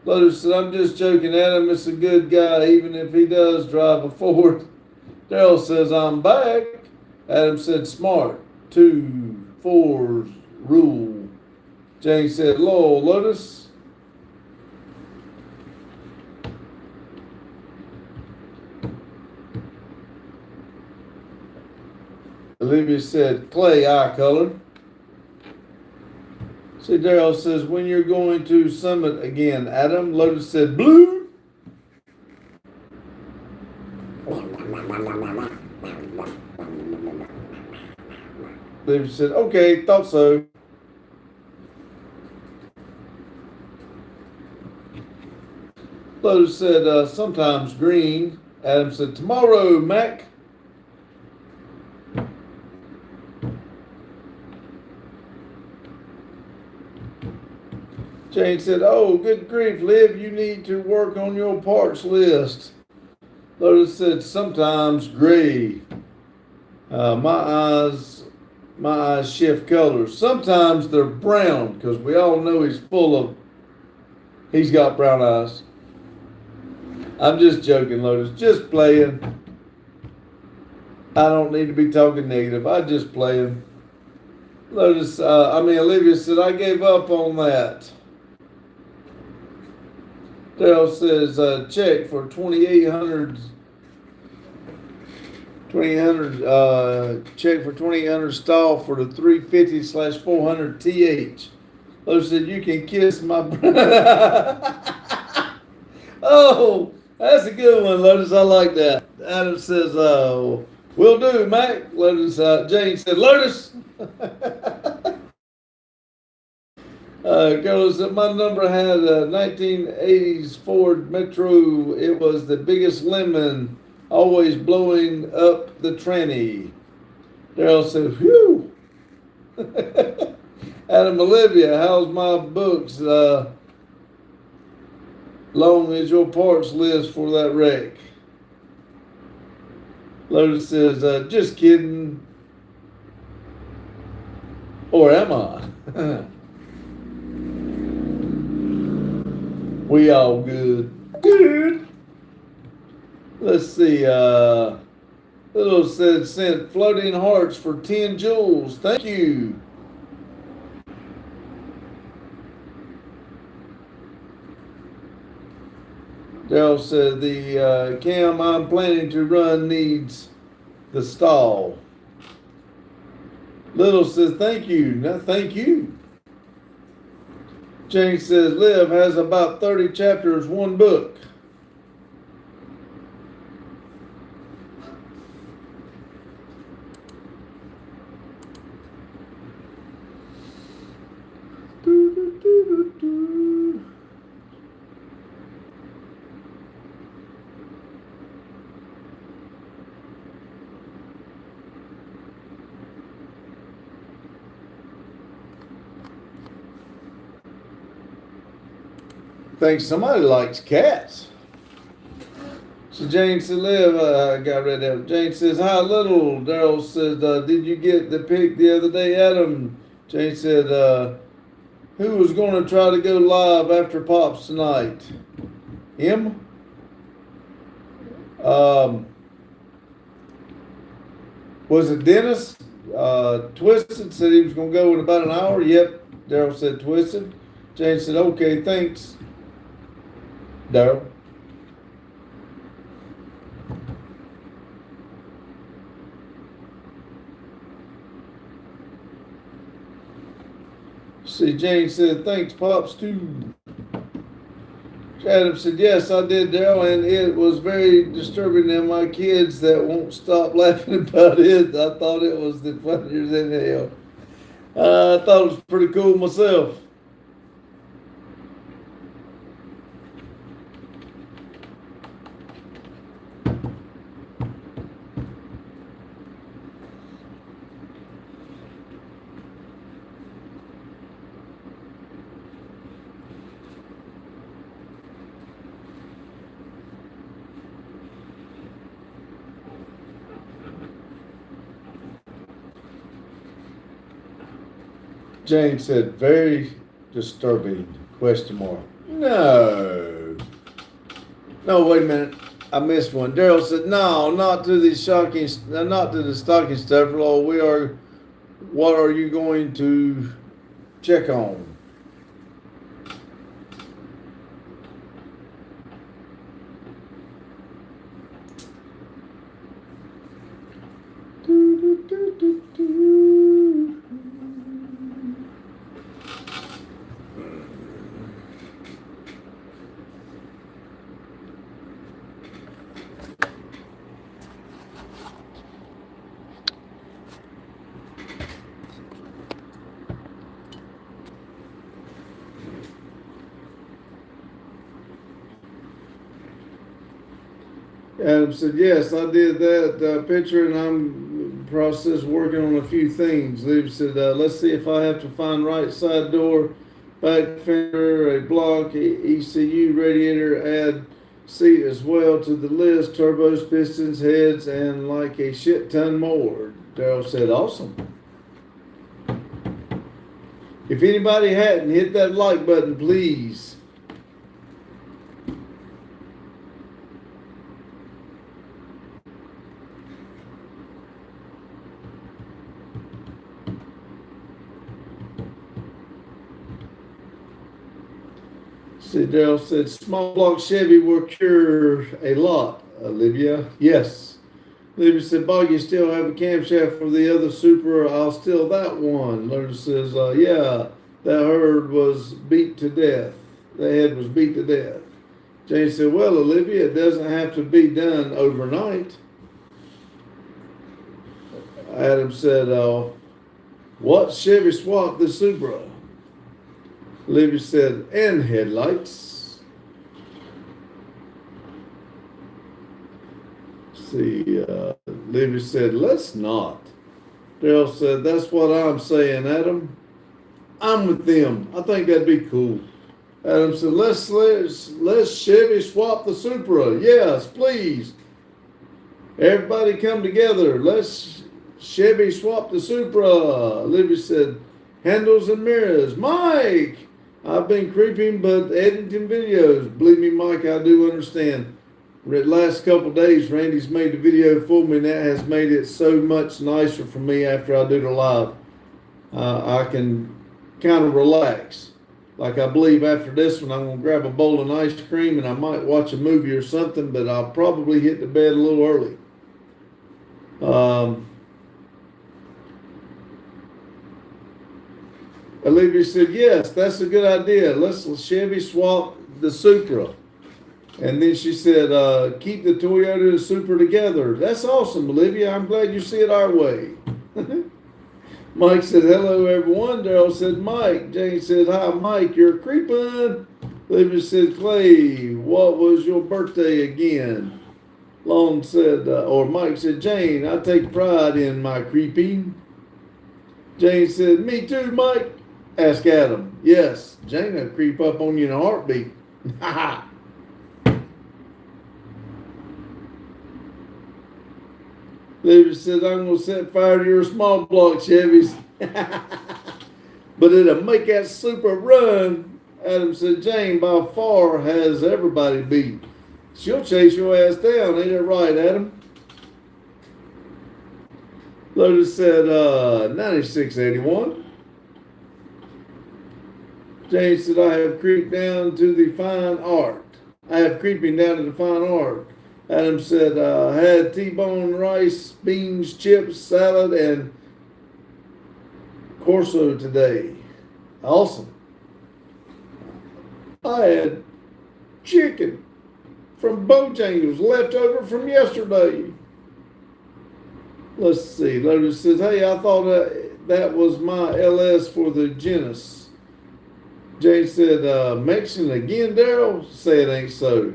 Lotus said, I'm just joking. Adam is a good guy, even if he does drive a Ford. Daryl says, I'm back. Adam said, smart. 2 4 rule. Jane said, Lowell, Lotus. Olivia said, clay eye color. See, Daryl says, when you're going to Summit again, Adam. Lotus said, blue. Olivia said, okay, thought so. Lotus said, sometimes green. Adam said, tomorrow, Mac. Jane said, oh, good grief, Liv, you need to work on your parts list. Lotus said, sometimes gray. My eyes shift colors. Sometimes they're brown, because we all know he's got brown eyes. I'm just joking, Lotus, just playing. I don't need to be talking negative. I just playing. Lotus, Olivia said, I gave up on that. Dale says, check for 2,800. Check for 2,800 stall for the 350/400 TH. Lotus said, you can kiss my. Oh, That's a good one, Lotus. I like that. Adam says, will do, Mac. Lotus, Jane said, Lotus. Carlos said, my number had a 1980s Ford Metro. It was the biggest lemon, always blowing up the tranny. Daryl said, whew. Adam Olivia, how's my books? Long as your parts list for that wreck. Lotus says, just kidding. Or am I? We all good. Good. Let's see. Little said sent floating hearts for 10 jewels. Thank you. Daryl said the cam I'm planning to run needs the stall. Little says thank you. No, thank you. Jane says Liv has about 30 chapters, one book. Think somebody likes cats. So Jane said, Liv, I got rid of it. Jane says, hi, little. Daryl said, did you get the pic the other day, Adam? Jane said, who was going to try to go live after Pops tonight? Him? Was it Dennis? Twisted said he was going to go in about an hour. Yep. Daryl said Twisted. Jane said, okay, thanks. Daryl. See, Jane said, thanks, Pops, too. Adam said, yes, I did, Daryl, and it was very disturbing to my kids that won't stop laughing about it. I thought it was the funniest in hell. I thought it was pretty cool myself. Jane said, very disturbing, question mark. No. No, wait a minute. I missed one. Daryl said, no, not to the stocking stuffer. What are you going to check on? Adam said, yes, I did that picture and I'm process working on a few things. Liv said, let's see if I have to find right side door, back fender, a block, ECU radiator, add seat as well to the list, turbos, pistons, heads, and like a shit ton more. Daryl said, awesome. If anybody hadn't, hit that like button, please. See, Daryl said, small block Chevy will cure a lot, Olivia. Yes. Olivia said, Bob, you still have a camshaft for the other Super. I'll steal that one. Lotus says, yeah, that herd was beat to death. The head was beat to death. Jane said, well, Olivia, it doesn't have to be done overnight. Adam said, what Chevy swapped the Supra? Olivia said, and headlights. See, Olivia said, let's not. Daryl said, that's what I'm saying, Adam. I'm with them. I think that'd be cool. Adam said, let's Chevy swap the Supra. Yes, please. Everybody come together. Let's Chevy swap the Supra. Olivia said, handles and mirrors. Mike, I've been creeping but editing videos. Believe me, Mike, I do understand. The last couple of days, Randy's made the video for me, and that has made it so much nicer for me after I do the live. I can kind of relax. Like I believe after this one, I'm going to grab a bowl of ice cream and I might watch a movie or something, but I'll probably hit the bed a little early. Olivia said, yes, that's a good idea. Let's Chevy swap the Supra. And then she said, keep the Toyota and the Supra together. That's awesome, Olivia. I'm glad you see it our way. Mike said, hello, everyone. Daryl said, Mike. Jane said, hi, Mike. You're creeping. Olivia said, Clay, what was your birthday again? Long said, or Mike said, Jane, I take pride in my creeping. Jane said, me too, Mike. Ask Adam. Yes, Jane will creep up on you in a heartbeat. Ha ha. David said, I'm going to set fire to your small block Chevys. But it'll make that Supra run. Adam said, Jane by far has everybody beat. She'll chase your ass down. Ain't it right, Adam? Lotus said, 9681. Jane said, I have creeped down to the fine art. I have creeping down to the fine art. Adam said, I had T-bone rice, beans, chips, salad, and Corso today. Awesome. I had chicken from Bojangles left over from yesterday. Let's see. Lotus says, hey, I thought that was my LS for the genus. Jay said, Mexican again, Daryl? Say it ain't so.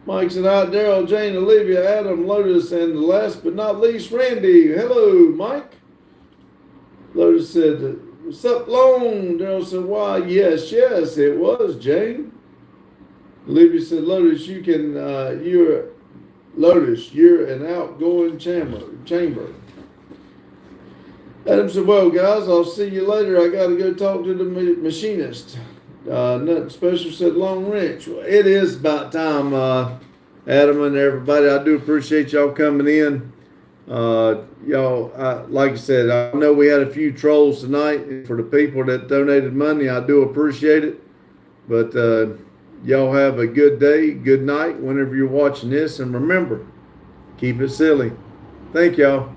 Mike said, hi, Daryl, Jane, Olivia, Adam, Lotus, and the last but not least, Randy. Hello, Mike. Lotus said, what's up, Long? Daryl said, why, yes, it was, Jane. Olivia said, Lotus, you're an outgoing chamber. Adam said, well, guys, I'll see you later. I got to go talk to the machinist. Nothing special, said Long Wrench. Well, it is about time, Adam and everybody. I do appreciate y'all coming in. Y'all, like I said, I know we had a few trolls tonight. For the people that donated money, I do appreciate it. But y'all have a good day, good night whenever you're watching this. And remember, keep it silly. Thank y'all.